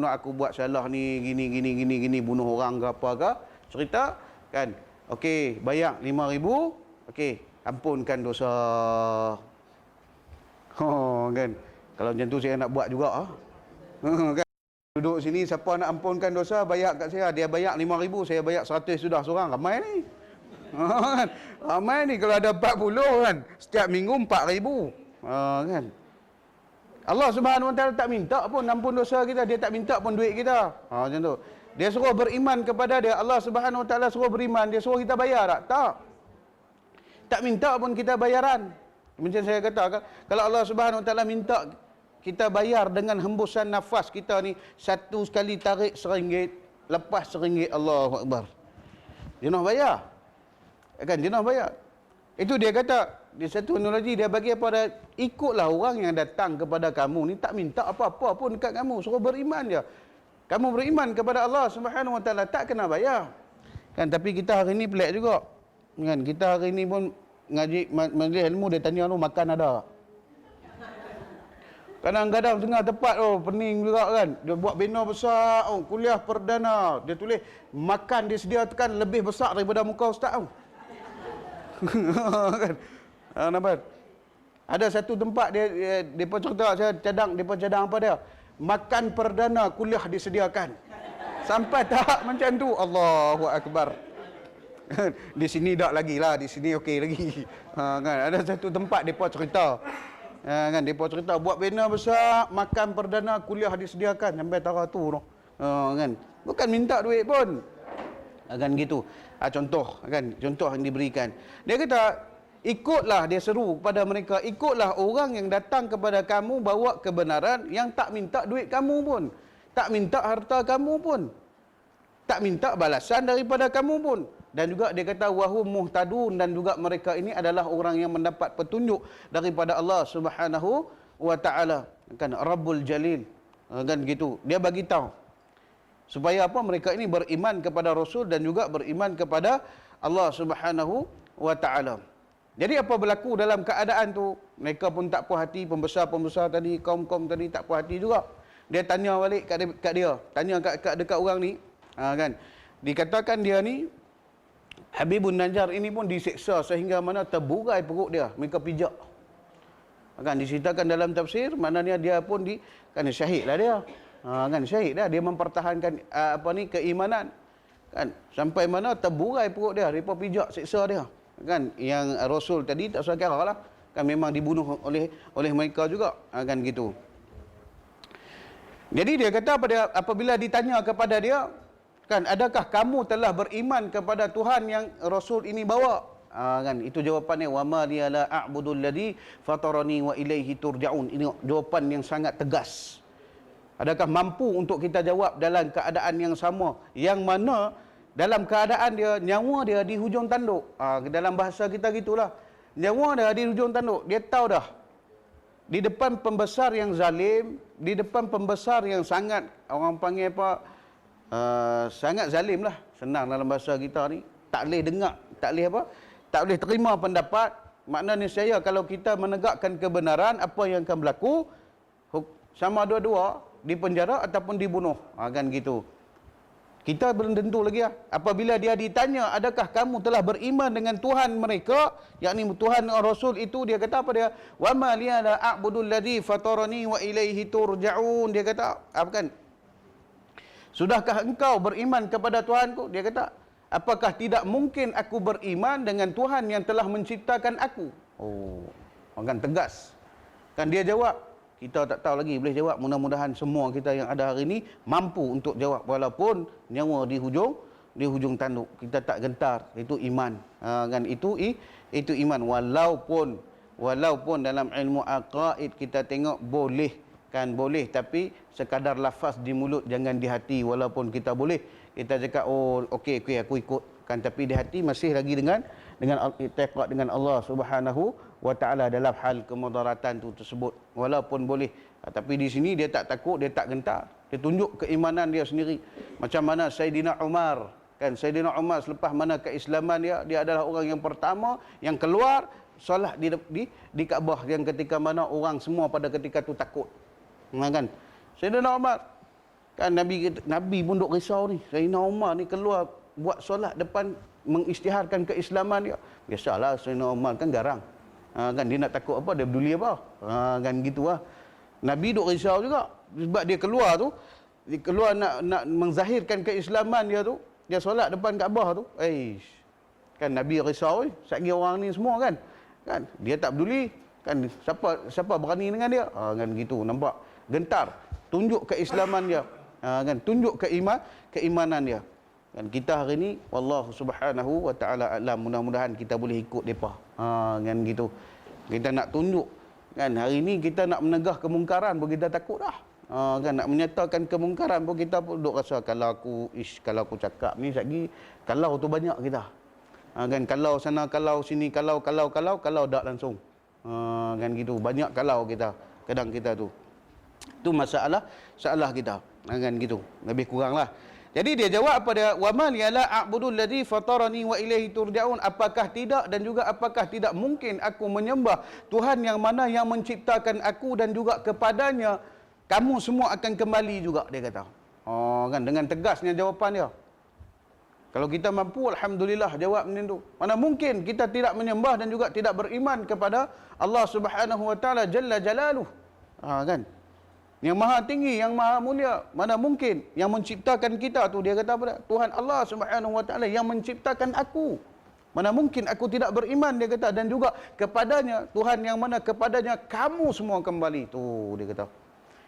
aku buat salah ni gini bunuh orang ke apa ke. Cerita kan. Okey, bayar 5,000. Okey, ampunkan dosa. Kan. Kalau macam tu saya nak buat juga kan. Duduk sini, siapa nak ampunkan dosa, bayar kat saya. Dia bayar 5,000, saya bayar 100 sudah seorang. Ramai ni. Kan? Ramai ni kalau ada 40 kan. Setiap minggu 4,000. Kan? Allah Subhanahu Wa Taala tak minta pun ampun dosa kita. Dia tak minta pun duit kita. Macam tu. Dia suruh beriman kepada dia. Allah Subhanahu Wa Taala suruh beriman. Dia suruh kita bayar tak? Tak. Tak minta pun kita bayaran. Macam saya kata, kalau Allah Subhanahu Wa Taala minta kita bayar dengan hembusan nafas kita ni, satu sekali tarik RM1, lepas RM1, Allahu Akbar. Dia nak bayar. Kan dia nak bayar. Itu dia kata, di satu analogi dia bagi apa dia, ikutlah orang yang datang kepada kamu ni, tak minta apa-apa pun dekat kamu, suruh beriman je. Kamu beriman kepada Allah Subhanahu Wa Taala, tak kena bayar. Kan tapi kita hari ni pelik juga. Kan kita hari ni pun ngaji majlis ilmu, dia tanya tu makan ada. Kadang-kadang tengah tepat pening juga kan. Dia buat banner besar, kuliah perdana. Dia tulis makan disediakan lebih besar daripada muka ustaz tu. Kan? Nampak? Ada satu tempat depa cerita, saya cadang apa dia? Makan perdana kuliah disediakan. Sampai tahap macam tu. Allahu akbar. Di sini tak lagi lah, di sini okey lagi. Kan ada satu tempat depa cerita. Kan depa cerita buat banner besar, makan perdana kuliah disediakan sampai tahap tu. Kan bukan minta duit pun. Kan gitu. Contoh kan, contoh yang diberikan. Dia kata ikutlah, dia seru kepada mereka, ikutlah orang yang datang kepada kamu bawa kebenaran, yang tak minta duit kamu pun, tak minta harta kamu pun, tak minta balasan daripada kamu pun. Dan juga dia kata wahum muhtadun, dan juga mereka ini adalah orang yang mendapat petunjuk daripada Allah Subhanahu wa taala. Kan Rabbul Jalil. Kan gitu. Dia bagi tahu supaya apa, mereka ini beriman kepada Rasul dan juga beriman kepada Allah Subhanahu wa taala. Jadi apa berlaku dalam keadaan tu? Mereka pun tak puas hati, pembesar-pembesar tadi, kaum-kaum tadi tak puas hati juga. Dia tanya balik kat dia, tanya kat dekat orang ni, kan. Dikatakan dia ni Habibun Najjar ini pun disiksa sehingga mana terburai perut dia, mereka pijak. Kan diceritakan dalam tafsir, maknanya dia pun kan syahid lah dia. Kan syahid dah, dia mempertahankan keimanan. Kan sampai mana terburai perut dia, mereka pijak siksa dia. Kan yang Rasul tadi tak usah kira lah, kan memang dibunuh oleh mereka juga. Kan gitu. Jadi dia kata apabila ditanya kepada dia, kan adakah kamu telah beriman kepada Tuhan yang Rasul ini bawa? Kan itu jawapannya, wa ma liya la a'budul ladzi fatarani wa ilaihi turja'un. Ini jawapan yang sangat tegas. Adakah mampu untuk kita jawab dalam keadaan yang sama, yang mana dalam keadaan dia nyawa dia di hujung tanduk. Dalam bahasa kita gitulah, nyawa dia di hujung tanduk. Dia tahu dah di depan pembesar yang zalim, di depan pembesar yang sangat, orang panggil apa, sangat zalim lah, senang dalam bahasa kita ni, tak boleh dengar, tak boleh terima pendapat. Maknanya saya kalau kita menegakkan kebenaran, apa yang akan berlaku? Sama dua-dua di penjara ataupun dibunuh. Kan gitu. Kita belum tentu lagi lah. Apabila dia ditanya, adakah kamu telah beriman dengan Tuhan mereka, yakni Tuhan Rasul itu, dia kata apa dia? Wa ma liya la a'budul ladzi fatarani wa ilaihi turja'un. Dia kata apa kan? Sudahkah engkau beriman kepada Tuhanku? Dia kata, apakah tidak mungkin aku beriman dengan Tuhan yang telah menciptakan aku? Kan tegas. Kan dia jawab. Kita tak tahu lagi boleh jawab. Mudah-mudahan semua kita yang ada hari ini mampu untuk jawab, walaupun nyawa di hujung tanduk. Kita tak gentar. Itu iman. Kan itu iman. Walaupun dalam ilmu aqaid kita tengok boleh, tapi sekadar lafaz di mulut, jangan di hati. Walaupun kita boleh, kita cakap okey aku ikut, kan, tapi di hati masih lagi dengan i'tiqad dengan Allah Subhanahu wa taala dalam hal kemudaratan tu tersebut. Walaupun boleh, tapi di sini dia tak takut, dia tak gentar. Dia tunjuk keimanan dia sendiri. Macam mana Sayyidina Umar, kan, Sayyidina Umar selepas mana keislaman dia adalah orang yang pertama yang keluar solat di Kaabah, yang ketika mana orang semua pada ketika tu takut. Kan Sayyidina Umar, kan Nabi pun duk risau ni, Sayyidina Umar ni keluar buat solat depan, mengisytiharkan keislaman dia. Biasalah Sayyidina Umar kan garang. Kan dia nak takut apa, dia peduli apa. Kan gitulah. Nabi duk risau juga sebab dia keluar nak menzahirkan keislaman dia tu. Dia solat depan Kaabah tu. Kan Nabi risau, satgi orang ni semua kan. Kan dia tak peduli. Kan siapa berani dengan dia? Kan gitu, nampak gentar, tunjuk keislaman dia. Kan tunjuk keimanan dia. Kan kita hari ni wallahu subhanahu wa taala alam, mudah-mudahan kita boleh ikut depa. Kan gitu. Kita nak tunjuk, kan hari ni kita nak menegah kemungkaran pun kita takut dah. Kan nak menyatakan kemungkaran pun kita pun duk rasa kalau aku cakap ni satgi kalau tu banyak kita. Kan kalau sana, kalau sini, kalau dak langsung. Kan gitu, banyak kalau kita kadang kita tu. Tu masalah kita. Kan gitu. Lebih kuranglah. Jadi dia jawab apa dia? Wa ma la a'budu alladhi fatarani wa ilaihi turja'un. Apakah tidak dan juga apakah tidak mungkin aku menyembah Tuhan yang mana yang menciptakan aku dan juga kepadanya kamu semua akan kembali juga, dia kata. Oh kan, dengan tegasnya jawapan dia. Kalau kita mampu, alhamdulillah jawab macam tu. Mana mungkin kita tidak menyembah dan juga tidak beriman kepada Allah Subhanahu wa taala jalla jalaluh. Kan? Yang maha tinggi, yang maha mulia. Mana mungkin yang menciptakan kita tu, dia kata apa? Tuhan Allah Subhanahu wa taala yang menciptakan aku. Mana mungkin aku tidak beriman, dia kata, dan juga kepadanya, Tuhan yang mana kepadanya kamu semua kembali. Tu dia kata.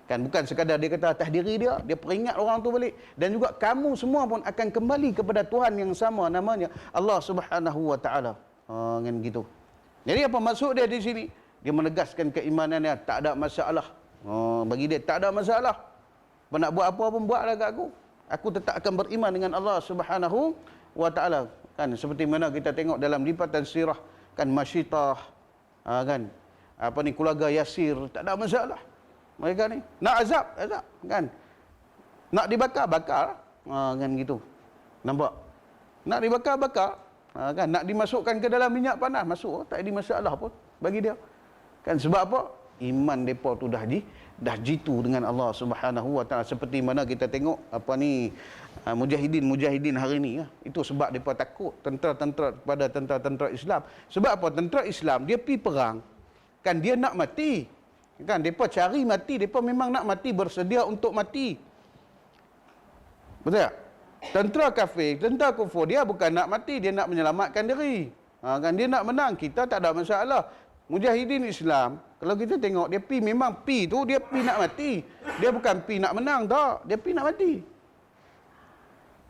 Kan bukan sekadar dia kata atas diri dia peringat orang tu balik, dan juga kamu semua pun akan kembali kepada Tuhan yang sama, namanya Allah Subhanahu wa taala. Kan gitu. Jadi apa maksud dia di sini? Dia menegaskan keimanannya, tak ada masalah. Bagi dia tak ada masalah. Nak buat apa pun buatlah kat aku. Aku tetap akan beriman dengan Allah Subhanahu wa taala. Kan seperti mana kita tengok dalam lipatan sirah, kan Masyitah, kan apa ni, keluarga Yasir, tak ada masalah. Mereka ni nak azab, kan. Nak dibakar, kan gitu. Nampak? Nak dibakar, kan. Nak dimasukkan ke dalam minyak panas, masuk, tak ada masalah pun bagi dia. Kan sebab apa? Iman depa tu dah jitu dengan Allah Subhanahu wa taala. Seperti mana kita tengok apa ni, mujahidin hari ni, itu sebab depa takut tentera-tentera pada tentera-tentera Islam. Sebab apa? Tentera Islam dia pi perang, kan dia nak mati. Kan depa cari mati, depa memang nak mati, bersedia untuk mati. Betul tak? Tentera kafir, tentera kufur, dia bukan nak mati, dia nak menyelamatkan diri. Kan dia nak menang, kita tak ada masalah. Mujahidin Islam, kalau kita tengok, dia memang tu dia nak mati. Dia bukan nak menang, tak. Dia nak mati.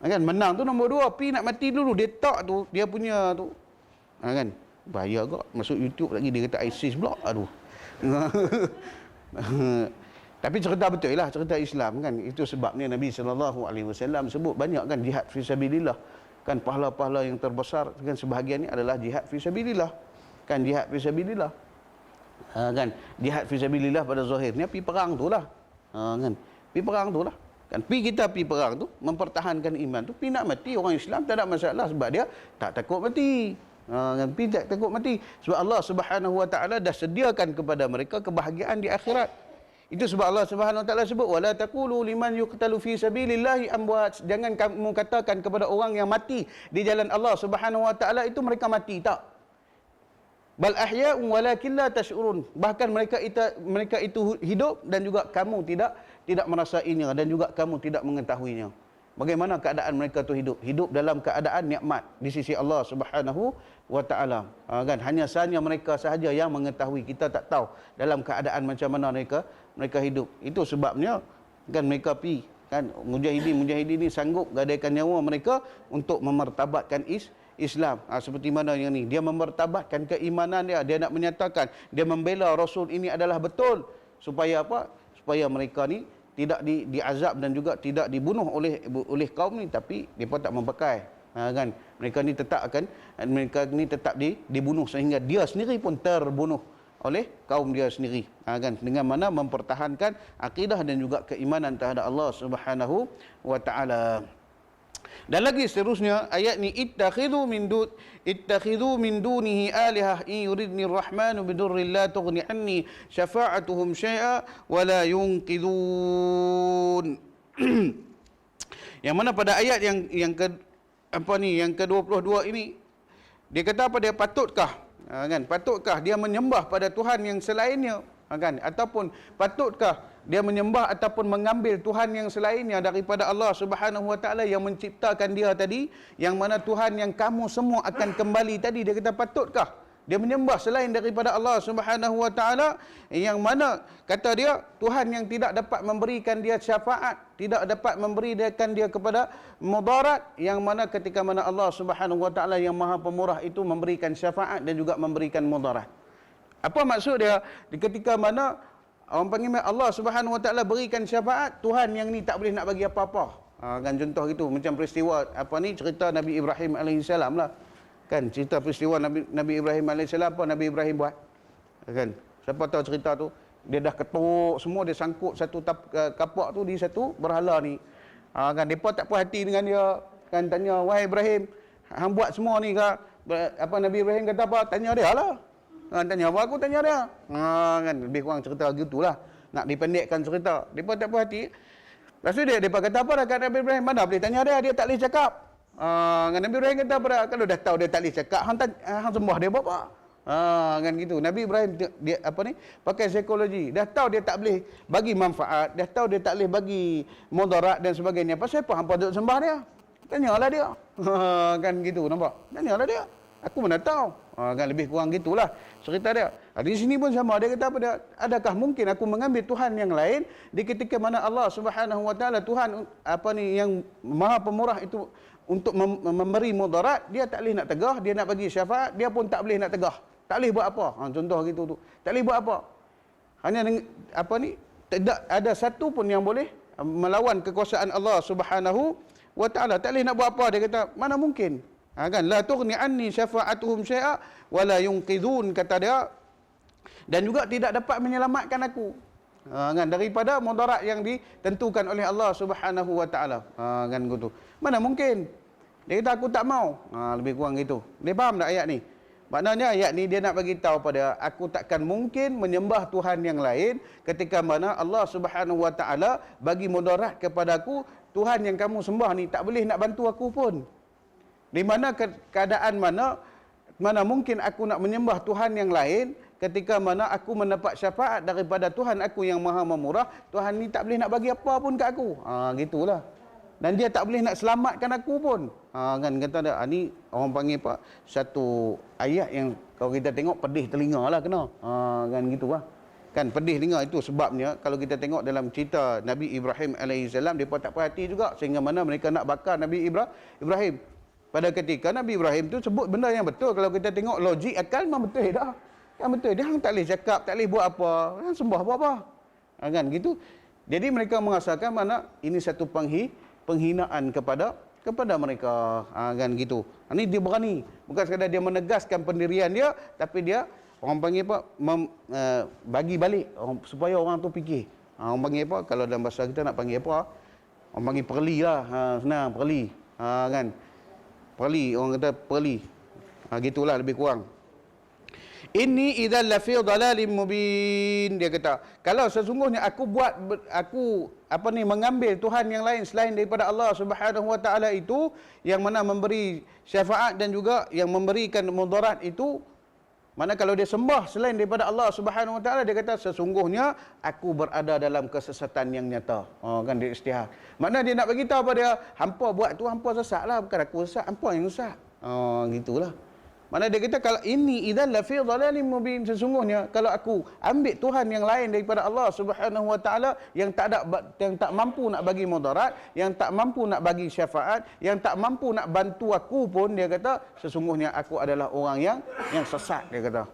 Kan menang tu nombor 2, nak mati dulu. Dia tak tu, dia punya tu. Kan bahaya agak. Masuk YouTube lagi dia kata ISIS pula. Aduh. Tapi cerita betul lah, cerita Islam kan. Itu sebabnya Nabi SAW sebut banyak kan jihad fisabilillah. Kan pahala-pahala yang terbesar kan sebahagiannya adalah jihad fisabilillah. Kan jihad fisabilillah. Kan jihad fisabilillah pada zahirnya pi perang tu lah. Kan pi perang tu lah. Kan kita pi perang tu mempertahankan iman tu, pi nak mati, orang Islam tak ada masalah sebab dia tak takut mati. Kan pi tak takut mati sebab Allah Subhanahu wa taala dah sediakan kepada mereka kebahagiaan di akhirat. Itu sebab Allah Subhanahu wa taala sebut wala taqulu liman yuqtalu fi sabilillahi amwat. Jangan kamu katakan kepada orang yang mati di jalan Allah Subhanahu wa taala itu mereka mati, tak. Bal ahya'un walakin la tash'urun. Bahkan mereka itu hidup dan juga kamu tidak merasainya dan juga kamu tidak mengetahuinya. Bagaimana keadaan mereka tu hidup? Hidup dalam keadaan nikmat di sisi Allah Subhanahu wa taala. Kan hanya sahaja mereka sahaja yang mengetahui. Kita tak tahu dalam keadaan macam mana mereka hidup. Itu sebabnya kan mereka kan mujahidin ni sanggup gadaikan nyawa mereka untuk memartabatkan Islam. Seperti mana yang ni, dia memartabatkan keimanan dia nak menyatakan dia membela Rasul ini adalah betul, supaya apa? Supaya mereka ni tidak diazab dan juga tidak dibunuh oleh kaum ni, tapi mereka tak membakai. Kan mereka ni tetap dibunuh sehingga dia sendiri pun terbunuh oleh kaum dia sendiri. Kan dengan mana mempertahankan akidah dan juga keimanan terhadap Allah Subhanahu wa taala. Dan lagi seterusnya ayat ni ittakhidhu min dunihi alihah in yuridni ar-rahmanu bidurrin la tughni anni syafa'atuhum syai'a wa la yunqidhun. Yang mana pada ayat yang ke-22 ini dia kata apa? Dia patutkah dia menyembah pada Tuhan yang selainnya, kan, ataupun patutkah dia menyembah ataupun mengambil Tuhan yang selainnya daripada Allah Subhanahu wa taala yang menciptakan dia tadi, yang mana Tuhan yang kamu semua akan kembali tadi. Dia kata patutkah dia menyembah selain daripada Allah Subhanahu wa taala, yang mana kata dia Tuhan yang tidak dapat memberikan dia syafaat, tidak dapat memberikan dia kepada mudarat, yang mana ketika mana Allah Subhanahu wa taala yang Maha Pemurah itu memberikan syafaat dan juga memberikan mudarat. Apa maksud dia? Ketika mana orang panggil Allah Subhanahu wa taala berikan syafaat, Tuhan yang ni tak boleh nak bagi apa-apa. Kan contoh gitu, macam peristiwa cerita Nabi Ibrahim alaihissalam lah. Kan cerita peristiwa Nabi Ibrahim alaihissalam, apa Nabi Ibrahim buat? Kan siapa tahu cerita tu? Dia dah ketuk semua, dia sangkut satu kapak tu di satu berhala ni. Kan depa tak puas hati dengan dia, kan tanya, wahai Ibrahim, hang buat semua ni ke? Apa Nabi Ibrahim kata apa? Tanya dia lah. Tanya apa? Aku tanya dia. Kan lebih kurang cerita gitulah. Nak dipendekkan cerita. Depa tak puas hati. Lepas tu depa kata apa dah kat Nabi Ibrahim? Mana boleh tanya dia tak boleh cakap. Kan Nabi Ibrahim kata apa dah? Kalau dah tahu dia tak boleh cakap, hang sembah dia buat apa? Kan gitu. Nabi Ibrahim dia apa ni? Pakai psikologi. Dah tahu dia tak boleh bagi manfaat, dah tahu dia tak boleh bagi mudarat dan sebagainya. Pasal apa hangpa duk sembah dia? Tanyalah dia. Kan gitu, nampak? Tanyalah dia. Aku mana tahu. Kan lebih kurang gitulah cerita dia. Di sini pun sama, dia kata apa dia? Adakah mungkin aku mengambil Tuhan yang lain di ketika mana Allah Subhanahu Wa Taala Tuhan apa ni yang Maha Pemurah itu untuk memberi mudarat, dia tak boleh nak tegah, dia nak bagi syafaat, dia pun tak boleh nak tegah. Tak boleh buat apa. Contoh gitu tu. Tak boleh buat apa. Hanya apa ni? Tidak ada satu pun yang boleh melawan kekuasaan Allah Subhanahu Wa Taala. Tak boleh nak buat apa. Dia kata, mana mungkin? Kan la tughni anni syafa'atuhum syai'a wa la yunqidhun, kata dia, dan juga tidak dapat menyelamatkan aku kan daripada mudarat yang ditentukan oleh Allah Subhanahu Wa Taala. Kan gitu. Mana mungkin? Dia kata aku tak mau. Lebih kurang gitu. Dia faham tak ayat ni? Maknanya ayat ni dia nak bagi tahu pada aku takkan mungkin menyembah Tuhan yang lain ketika mana Allah Subhanahu Wa Taala bagi mudarat kepada aku. Tuhan yang kamu sembah ni tak boleh nak bantu aku pun. Di mana keadaan mana mungkin aku nak menyembah Tuhan yang lain ketika mana aku mendapat syafaat daripada Tuhan aku yang Maha Memurah. Tuhan ni tak boleh nak bagi apa pun kat aku. Gitulah. Dan dia tak boleh nak selamatkan aku pun. Kan kata dia, ni orang panggil apa? Satu ayat yang kalau kita tengok pedih telinga lah kena. Kan gitu lah. Kan pedih telinga itu sebabnya kalau kita tengok dalam cerita Nabi Ibrahim alaihissalam, mereka tak puas hati juga sehingga mana mereka nak bakar Nabi Ibrahim. Pada ketika Nabi Ibrahim tu sebut benda yang betul. Kalau kita tengok logik akal memang betul dah. Yang betul. Dia tak boleh cakap, tak boleh buat apa. Dia sembah buat apa. Kan gitu. Jadi mereka merasakan mana ini satu penghinaan kepada mereka. Kan gitu. Ini dia berani. Bukan sekadar dia menegaskan pendirian dia, tapi dia orang panggil apa? Bagi balik supaya orang tu fikir. Orang panggil apa? Kalau dalam bahasa kita nak panggil apa? Orang panggil perli lah. Senang perli. Kan. Perli, orang kata perli. Gitulah lebih kurang. Inni idzal lafi dhalalim mubin, dia kata, kalau sesungguhnya aku mengambil Tuhan yang lain selain daripada Allah Subhanahu Wa Taala itu yang mana memberi syafaat dan juga yang memberikan mudarat itu, mana kalau dia sembah selain daripada Allah Subhanahu Wa Taala, dia kata sesungguhnya aku berada dalam kesesatan yang nyata. Kan dia istihad. Mana dia nak bagi tahu apa dia, hampa buat tu hampa sesatlah, bukan aku sesat, hampa yang sesat. Gitulah. Mana dia kata kalau ini idzal la fi dhalalim mubin, sesungguhnya kalau aku ambil Tuhan yang lain daripada Allah Subhanahu Wa Taala yang tak mampu nak bagi mudarat, yang tak mampu nak bagi syafaat, yang tak mampu nak bantu aku pun, dia kata sesungguhnya aku adalah orang yang sesat, dia kata.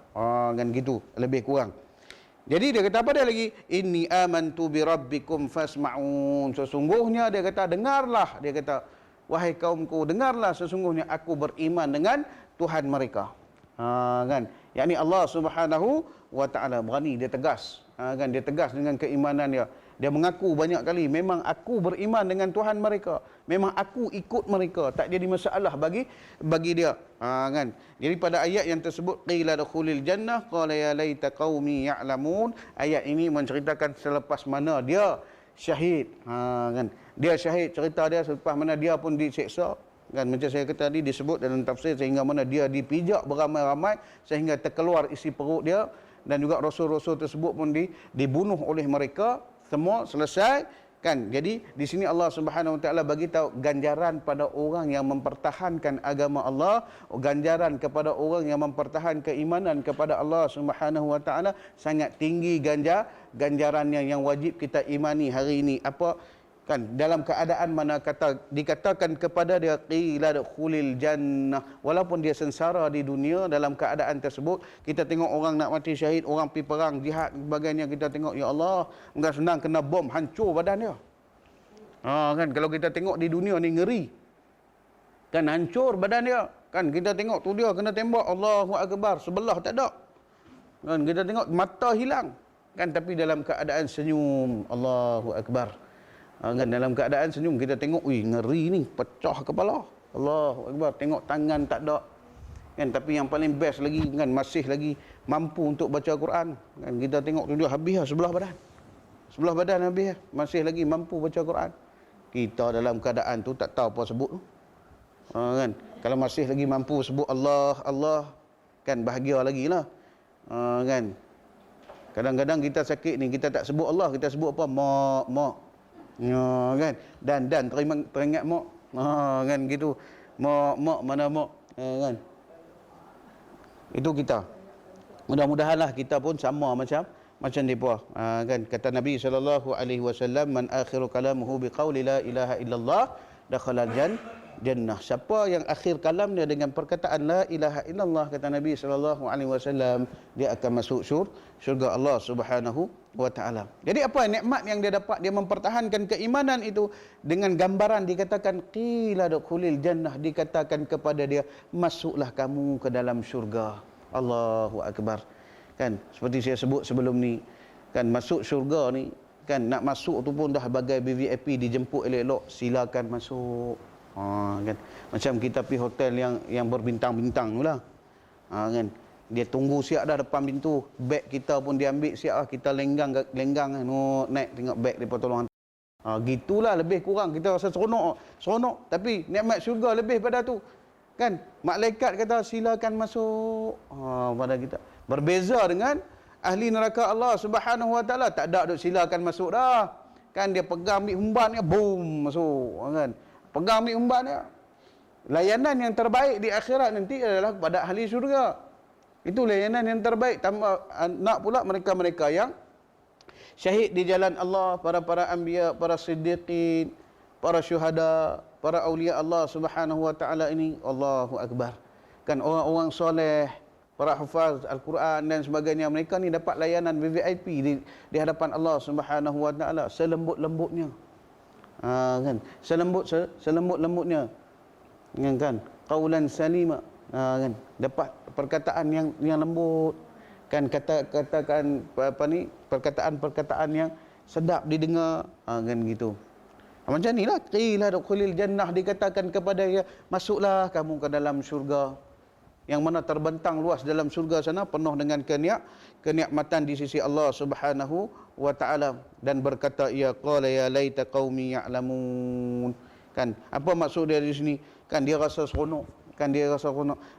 Kan gitu lebih kurang. Jadi dia kata apa dia lagi? Inni amantu bi rabbikum fasma'un. Sesungguhnya dia kata dengarlah, dia kata wahai kaumku dengarlah, sesungguhnya aku beriman dengan Tuhan mereka. Kan? Yakni Allah Subhanahu Wa Taala, berani dia tegas. Kan dia tegas dengan keimanan dia. Dia mengaku banyak kali memang aku beriman dengan Tuhan mereka. Memang aku ikut mereka. Tak jadi masalah bagi dia. Kan? Jadi pada ayat yang tersebut qila dukhulil jannah qala ya laita qaumi ya'lamun. Ayat ini menceritakan selepas mana dia syahid. Kan? Dia syahid, cerita dia selepas mana dia pun diseksa. Kan macam saya kata tadi disebut dalam tafsir sehingga mana dia dipijak beramai-ramai sehingga terkeluar isi perut dia, dan juga rasul-rasul tersebut pun dibunuh oleh mereka semua selesai. Kan jadi di sini Allah Subhanahu Wa Taala bagi tahu ganjaran pada orang yang mempertahankan agama Allah, ganjaran kepada orang yang mempertahankan keimanan kepada Allah Subhanahu Wa Taala sangat tinggi ganjarannya yang wajib kita imani hari ini. Apa kan dalam keadaan mana dikatakan kepada dia qila dukhulil jannah, walaupun dia sengsara di dunia dalam keadaan tersebut. Kita tengok orang nak mati syahid, orang pergi perang jihad sebagainya, kita tengok ya Allah bukan senang, kena bom hancur badan dia. Kan kalau kita tengok di dunia ni ngeri, kan hancur badan dia. Kan kita tengok tu dia kena tembak, Allahu akbar, sebelah tak ada. Kan kita tengok mata hilang, kan tapi dalam keadaan senyum, Allahu akbar. Kan dalam keadaan senyum kita tengok, ngeri ni, pecah kepala. Allahu Akbar, tengok tangan tak ada. Kan, tapi yang paling best lagi kan masih lagi mampu untuk baca Quran. Kan kita tengok tu dia habis lah sebelah badan. Sebelah badan habis lah, masih lagi mampu baca Quran. Kita dalam keadaan tu tak tahu apa sebut tu. Kan, kalau masih lagi mampu sebut Allah, Allah, kan bahagia lagi lah. Kan, kadang-kadang kita sakit ni kita tak sebut Allah, kita sebut apa? Mak. Kan, dan teringat mak. Kan gitu. Mak mana mak? Kan. Itu kita. Mudah-mudahanlah kita pun sama macam depa. Kan kata Nabi SAW, man akhiru kalamuhu biqauli la ilaha illallah dakhala jannah. Siapa yang akhir kalamnya dengan perkataan la ilaha illallah, kata Nabi SAW, dia akan masuk syurga Allah Subhanahu wa taala. Jadi apa nikmat yang dia dapat? Dia mempertahankan keimanan itu dengan gambaran dikatakan qila dukhulil jannah, dikatakan kepada dia masuklah kamu ke dalam syurga. Allahu akbar. Kan seperti saya sebut sebelum ni, kan masuk syurga ni, kan nak masuk tu pun dah bagai VVIP, dijemput elok-elok, silakan masuk. Kan macam kita pergi hotel yang berbintang-bintang tu lah. Kan dia tunggu siap dah depan pintu, beg kita pun dia ambil siap lah, kita lenggang naik tengok beg depa tolong hantar. Gitulah lebih kurang kita rasa seronok, tapi nikmat syurga lebih pada tu. Kan malaikat kata silakan masuk pada kita. Berbeza dengan ahli neraka Allah Subhanahu wa taala, tak ada duk silakan masuk dah. Kan dia pegang ambil umbannya, boom, masuk. Kan pegang ambil umbannya. Layanan yang terbaik di akhirat nanti adalah kepada ahli syurga. Itu layanan yang terbaik. Tambah nak pula mereka-mereka yang syahid di jalan Allah, para anbiya, para siddiqin, para syuhada, para aulia Allah Subhanahu wa taala ini. Allahu akbar. Kan orang-orang soleh, para hafaz Al-Quran dan sebagainya, mereka ni dapat layanan VVIP di hadapan Allah Subhanahu wa taala selembut-lembutnya. Kan selembut-lembutnya. Kan qaulan salima. Kan dapat perkataan yang lembut. Kan katakan apa ni, perkataan-perkataan yang sedap didengar. Kan gitu. Macam inilah qila dukhulil jannah, dikatakan kepada dia masuklah kamu ke dalam syurga, yang mana terbentang luas dalam syurga sana penuh dengan kenikmatan di sisi Allah Subhanahu wa taala. Dan berkata ia qala ya laita qaumi ya'lamun. Kan apa maksud dia di sini? Kan dia rasa seronok.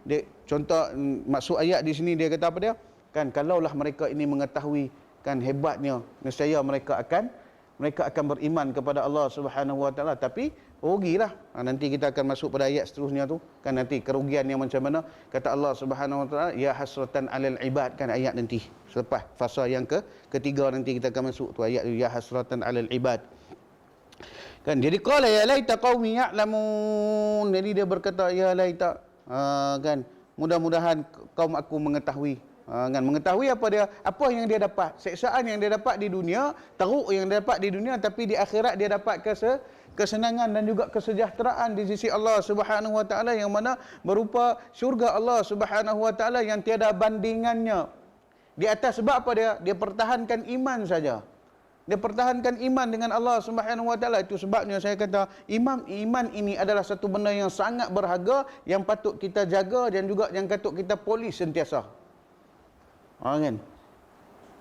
Dia contoh maksud ayat di sini, dia kata apa dia? Kan kalaulah mereka ini mengetahui kan hebatnya, nescaya mereka akan beriman kepada Allah Subhanahu wa taala, tapi rugilah. Nanti kita akan masuk pada ayat seterusnya tu, kan nanti kerugian yang macam mana. Kata Allah Subhanahu wa taala, ya hasratan 'alal ibad, kan ayat nanti selepas fasa yang ketiga nanti kita akan masuk tu ayat ya hasratan 'alal ibad. Kan jadi qala ya laita qaumi ya'lamun, jadi dia berkata ya laita, kan mudah-mudahan kaum aku mengetahui. Kan mengetahui apa yang dia dapat, seksaan yang dia dapat di dunia, teruk yang dia dapat di dunia, tapi di akhirat dia dapat kesenangan dan juga kesejahteraan di sisi Allah Subhanahu wa taala, yang mana berupa syurga Allah Subhanahu wa taala yang tiada bandingannya. Di atas sebab apa dia pertahankan iman saja. Dia pertahankan iman dengan Allah Subhanahu wa taala. Itu sebabnya saya kata iman ini adalah satu benda yang sangat berharga, yang patut kita jaga dan juga yang patut kita polis sentiasa. Kan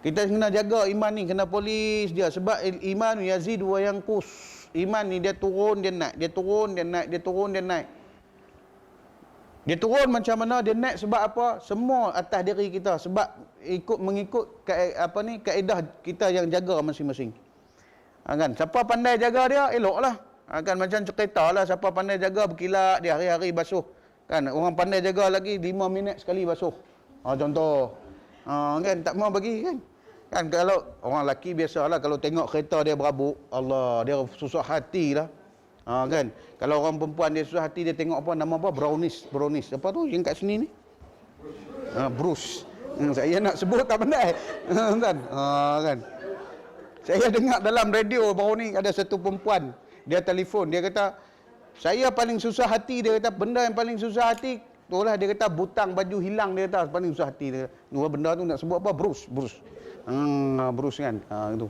kita kena jaga iman ni, kena polis dia, sebab iman yazid wa yanqus. Iman ni dia turun dia naik, dia turun dia naik, dia turun dia naik. Dia turun macam mana, dia naik sebab apa? Semua atas diri kita, sebab mengikut kaedah kita yang jaga masing-masing. Kan siapa pandai jaga dia, eloklah. Kan macam kereta lah, siapa pandai jaga berkilat dia hari-hari basuh. Kan orang pandai jaga lagi 5 minit sekali basuh. Contoh. Kan tak mau bagi kan. Kan kalau orang lelaki biasalah, kalau tengok kereta dia berabuk, Allah, dia susah hati lah. Kan kalau orang perempuan dia susah hati, dia tengok apa nama apa, brownies apa tu yang kat sini ni, Bruce. Saya nak sebut tak pandai. Kan saya dengar dalam radio baru ni ada satu perempuan, dia telefon, dia kata saya paling susah hati, dia kata benda yang paling susah hati itulah, dia kata butang baju hilang, dia kata paling susah hati dia. Dua benda tu nak sebut apa, Bruce. Bruce kan, itu.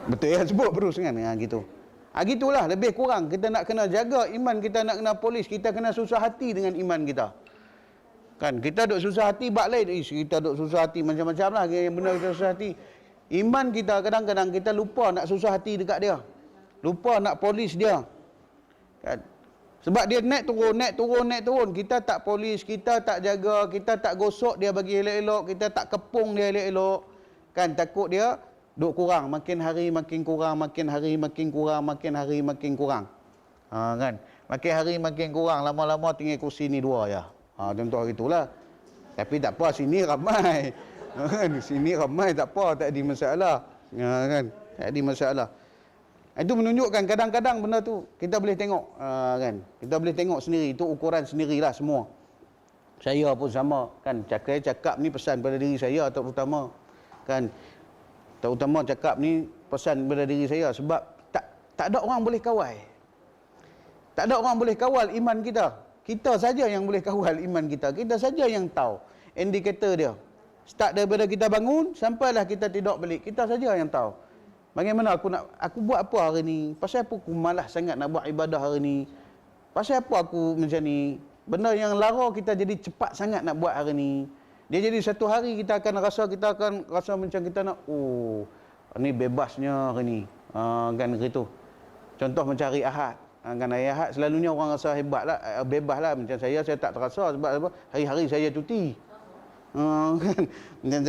Betul ya, sebut terus kan. Gitu. Gitulah lebih kurang kita nak kena jaga iman kita, nak kena polis, kita kena susah hati dengan iman kita. Kan kita duk susah hati bab lain, kita duk susah hati macam-macam lah yang benda kita susah hati. Iman kita kadang-kadang kita lupa nak susah hati dekat dia. Lupa nak polis dia. Kan? Sebab dia naik turun. Kita tak polis, kita tak jaga, kita tak gosok dia bagi elok-elok, kita tak kepung dia elok-elok. Kan takut dia duk kurang, makin hari makin kurang, makin hari makin kurang, makin hari makin kurang. Kan? Makin hari makin kurang, lama-lama tinggal kursi ni dua ya. Contoh gitulah. Tapi tak apa, sini ramai. Sini ramai tak apa, tak ada masalah. Kan? Tak ada masalah. Itu menunjukkan kadang-kadang benda tu kita boleh tengok, kan? Kita boleh tengok sendiri, itu ukuran sendirilah semua. Saya pun sama, kan? Cakap ni pesan pada diri saya terutama, kan? Terutama cakap ni pesan pada diri saya sebab tak ada orang boleh kawal. Tak ada orang boleh kawal iman kita. Kita saja yang boleh kawal iman kita. Kita saja yang tahu indikator dia. Start daripada kita bangun sampailah kita tidur balik. Kita saja yang tahu. Bagaimana aku buat apa hari ni? Pasal apa aku malas sangat nak buat ibadah hari ni? Pasal apa aku macam ni? Benda yang lara kita jadi cepat sangat nak buat hari ni. Dia jadi satu hari kita akan rasa macam kita nak, ni bebasnya hari ni. Kan gitu. Contoh macam hari Ahad. Kan hari Ahad selalunya orang rasa hebat lah, bebas lah. Macam saya tak terasa sebab apa? Hari-hari saya cuti. Kan? Macam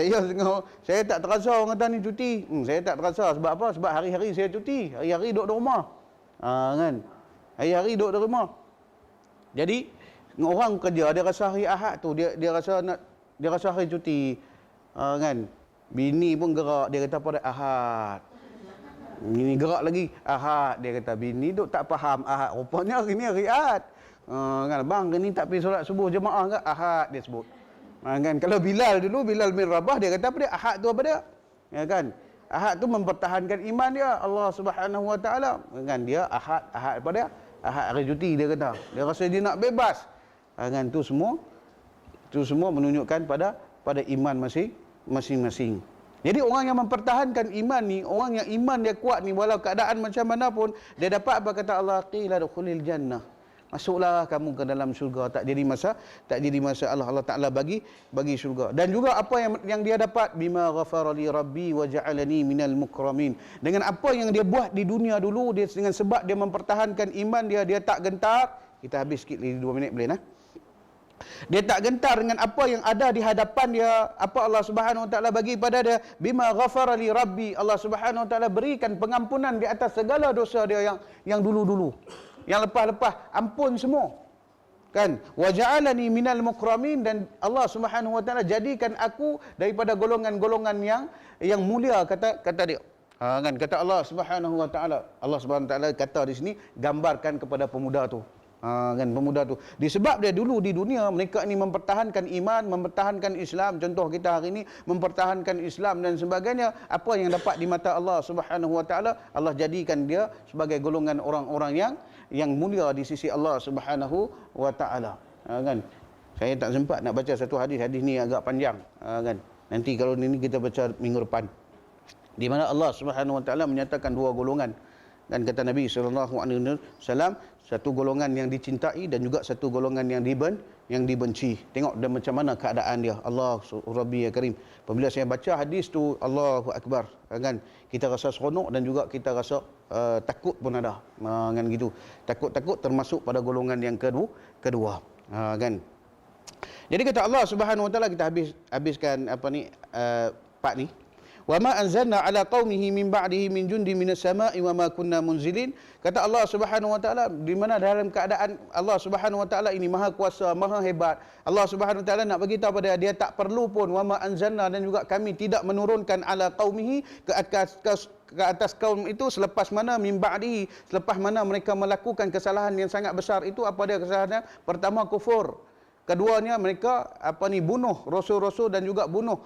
saya tak terasa orang kata ni cuti. Saya tak terasa sebab apa? Sebab hari-hari saya cuti. Hari-hari duduk di rumah. Kan? Hari-hari duduk di rumah. Jadi orang kerja dia rasa hari Ahad tu dia rasa hari cuti. Kan? Bini pun gerak, dia kata pada Ahad. Bini gerak lagi, Ahad. Dia kata bini duk tak faham Ahad. Rupanya hari ni hari Ahad. Kan? Bang, ni tak pergi solat subuh jemaah ke? Ahad dia sebut. Kan? Kalau Bilal dulu, Bilal bin Rabah, dia kata apa dia? Ahad tu apa dia? Ya kan? Ahad tu mempertahankan iman dia, Allah Subhanahu Wa Taala. Kan? Dia Ahad apa dia? Ahad hari cuti dia kata. Dia rasa dia nak bebas. Kan? Tu semua menunjukkan pada iman masing-masing. Jadi orang yang mempertahankan iman ni, orang yang iman dia kuat ni, walau keadaan macam mana pun, dia dapat apa kata Allah, qila dukhulil jannah. Masuklah kamu ke dalam syurga, tak jadi masalah. Allah Taala bagi syurga. Dan juga apa yang dia dapat, bima ghafara li rabbi wa ja'alani minal mukramin. Dengan apa yang dia buat di dunia dulu, dia dengan sebab dia mempertahankan iman dia tak gentar. Kita habis sikit lagi 2 minit boleh nah? Dia tak gentar dengan apa yang ada di hadapan dia, apa Allah Subhanahu Wa Taala bagi pada dia. Bima ghafara li rabbi, Allah Subhanahu Wa Taala berikan pengampunan di atas segala dosa dia yang dulu-dulu. Yang lepas-lepas ampun semua. Kan? Wa ja'alani minal mukramin, dan Allah Subhanahu Wa Taala jadikan aku daripada golongan-golongan yang mulia, kata dia. Kan, kata Allah Subhanahu Wa Taala. Allah Subhanahu Wa Taala kata di sini gambarkan kepada pemuda tu. Kan, pemuda tu disebab dia dulu di dunia mereka ni mempertahankan iman, mempertahankan Islam. Contoh kita hari ni mempertahankan Islam dan sebagainya. Apa yang dapat di mata Allah Subhanahu Wa Taala, Allah jadikan dia sebagai golongan orang-orang yang mulia di sisi Allah Subhanahu Wa Taala. Kan, saya tak sempat nak baca satu hadis ni agak panjang. Kan, nanti kalau ini kita baca minggu depan, di mana Allah Subhanahu Wa Taala menyatakan 2 golongan. Dan kata Nabi SAW, satu golongan yang dicintai dan juga satu golongan yang dibenci. Tengok dia macam mana keadaan dia. Allah Rabbi ya Karim. Apabila saya baca hadis tu, Allahu Akbar. Kan? Kita rasa seronok dan juga kita rasa takut pun ada. Kan gitu. Takut termasuk pada golongan yang kedua. Kan? Jadi kata Allah Subhanahu Wa Taala, kita habiskan part ni. Wa ma anzalna ala qaumihi min ba'dihi min jundi minas sama'i wa ma kunna munzilin. Kata Allah Subhanahu Wa Taala, di mana dalam keadaan Allah Subhanahu Wa Taala ini maha kuasa, maha hebat. Allah Subhanahu Wa Taala nak bagi tahu pada dia tak perlu pun, wa ma anzalna, dan juga kami tidak menurunkan ala qaumihi ke atas kaum itu selepas mana min ba'dihi, selepas mana mereka melakukan kesalahan yang sangat besar. Itu apa dia kesalahannya? Pertama, kufur. Keduanya mereka bunuh rasul-rasul dan juga bunuh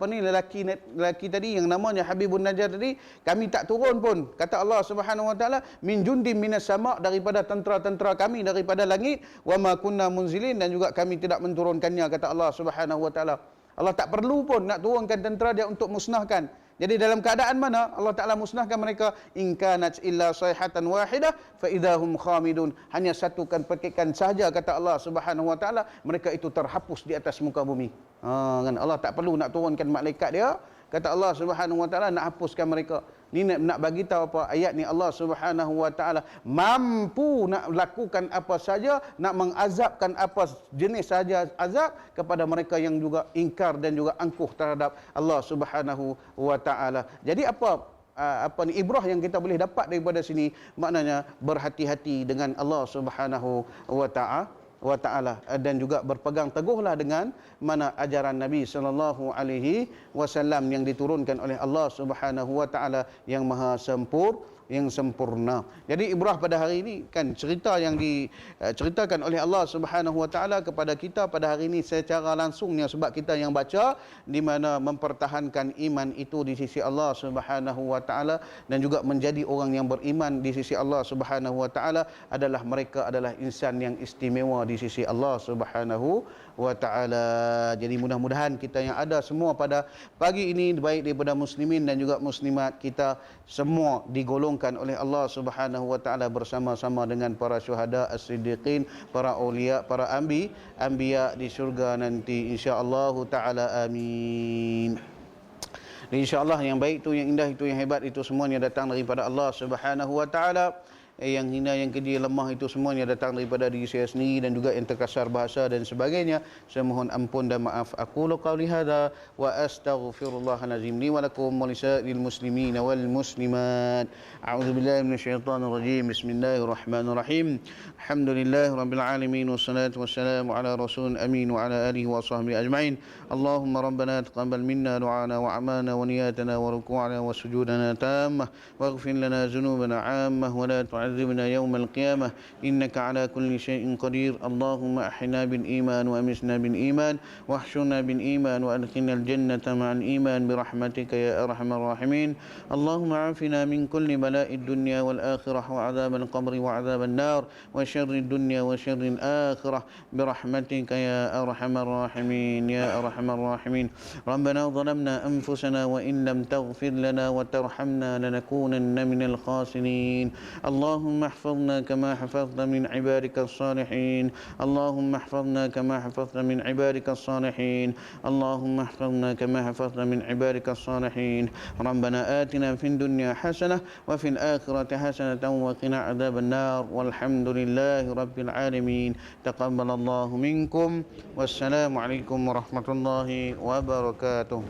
lelaki tadi yang namanya Habibun Najjar tadi. Kami tak turun pun, kata Allah Subhanahu Wa Taala, min jundim minas sama', daripada tentera-tentera kami daripada langit, wa ma kunna munzilin, dan juga kami tidak menurunkannya, kata Allah Subhanahu Wa Taala. Allah tak perlu pun nak turunkan tentera dia untuk musnahkan. Jadi dalam keadaan mana Allah Ta'ala musnahkan mereka? In kanat illa sayhatan wahidah fa idahum khamidun. Hanya satukan petikan sahaja kata Allah Subhanahu wa taala, mereka itu terhapus di atas muka bumi. Kan Allah tak perlu nak turunkan malaikat dia. Kata Allah Subhanahu wa taala nak hapuskan mereka. Ni nak bagi tahu apa ayat ni, Allah Subhanahu wa taala mampu nak lakukan apa saja, nak mengazabkan apa jenis saja azab kepada mereka yang juga ingkar dan juga angkuh terhadap Allah Subhanahu wa taala. Jadi apa ibrah yang kita boleh dapat daripada sini, maknanya berhati-hati dengan Allah Subhanahu wa taala dan juga berpegang teguhlah dengan mana ajaran Nabi sallallahu alaihi wasallam yang diturunkan oleh Allah Subhanahu wa taala yang maha sempurna. Jadi ibrah pada hari ini kan cerita yang diceritakan oleh Allah Subhanahu wa taala kepada kita pada hari ini secara langsungnya, sebab kita yang baca, di mana mempertahankan iman itu di sisi Allah Subhanahu wa taala dan juga menjadi orang yang beriman di sisi Allah Subhanahu wa taala adalah mereka adalah insan yang istimewa di sisi Allah Subhanahu wa taala. Jadi mudah-mudahan kita yang ada semua pada pagi ini, baik daripada muslimin dan juga muslimat, kita semua digolongkan oleh Allah Subhanahu wa taala bersama-sama dengan para syuhada, as-siddiqin, para aulia, para anbiya di syurga nanti insya-Allah taala. Amin. InsyaAllah yang baik itu, yang indah itu, yang hebat itu semuanya datang daripada Allah Subhanahu wa taala. Yang hina, yang keji, lemah itu semuanya datang daripada diri saya sendiri dan juga yang terkasar bahasa dan sebagainya. Saya mohon ampun dan maaf. Aqulu qawli hadza wa astaghfirullahal azim li wa lakum wa lisa'il muslimin wal muslimat. A'udzubillahi minasyaitonir rajim. Bismillahirrahmanirrahim. Alhamdulillahirabbil alamin wassalatu wassalamu ala rasulil amin wa ala alihi wa sahbihi ajmain. Allahumma rabbana taqabbal minna du'ana wa amana wa niyatana wa ruku'ana wa sujudana tammah waghfir lana dhunubana 'ammah wa la عذبنا يوم القيامة إنك على كل شيء قدير. اللهم أحنا بالإيمان وأمسنا بالإيمان واحشرنا بالإيمان وأدخلنا الجنة مع الإيمان برحمتك يا أرحم الراحمين. اللهم عافنا من كل بلاء الدنيا والآخرة وعذاب القبر وعذاب النار وشر الدنيا وشر الآخرة برحمتك يا أرحم الراحمين يا أرحم الراحمين. ربنا ظلمنا أنفسنا وإن لم تغفر لنا وترحمنا لنكونن من الخاسرين. اللهم احفظنا كما حفظت من عبادك الصالحين. اللهم احفظنا كما حفظت من عبادك الصالحين. اللهم احفظنا كما حفظت من عبادك الصالحين. ربنا آتنا في الدنيا حسنة وفي الآخرة حسنة وقنا عذاب النار والحمد لله رب العالمين. تقبل الله منكم والسلام عليكم ورحمة الله وبركاته.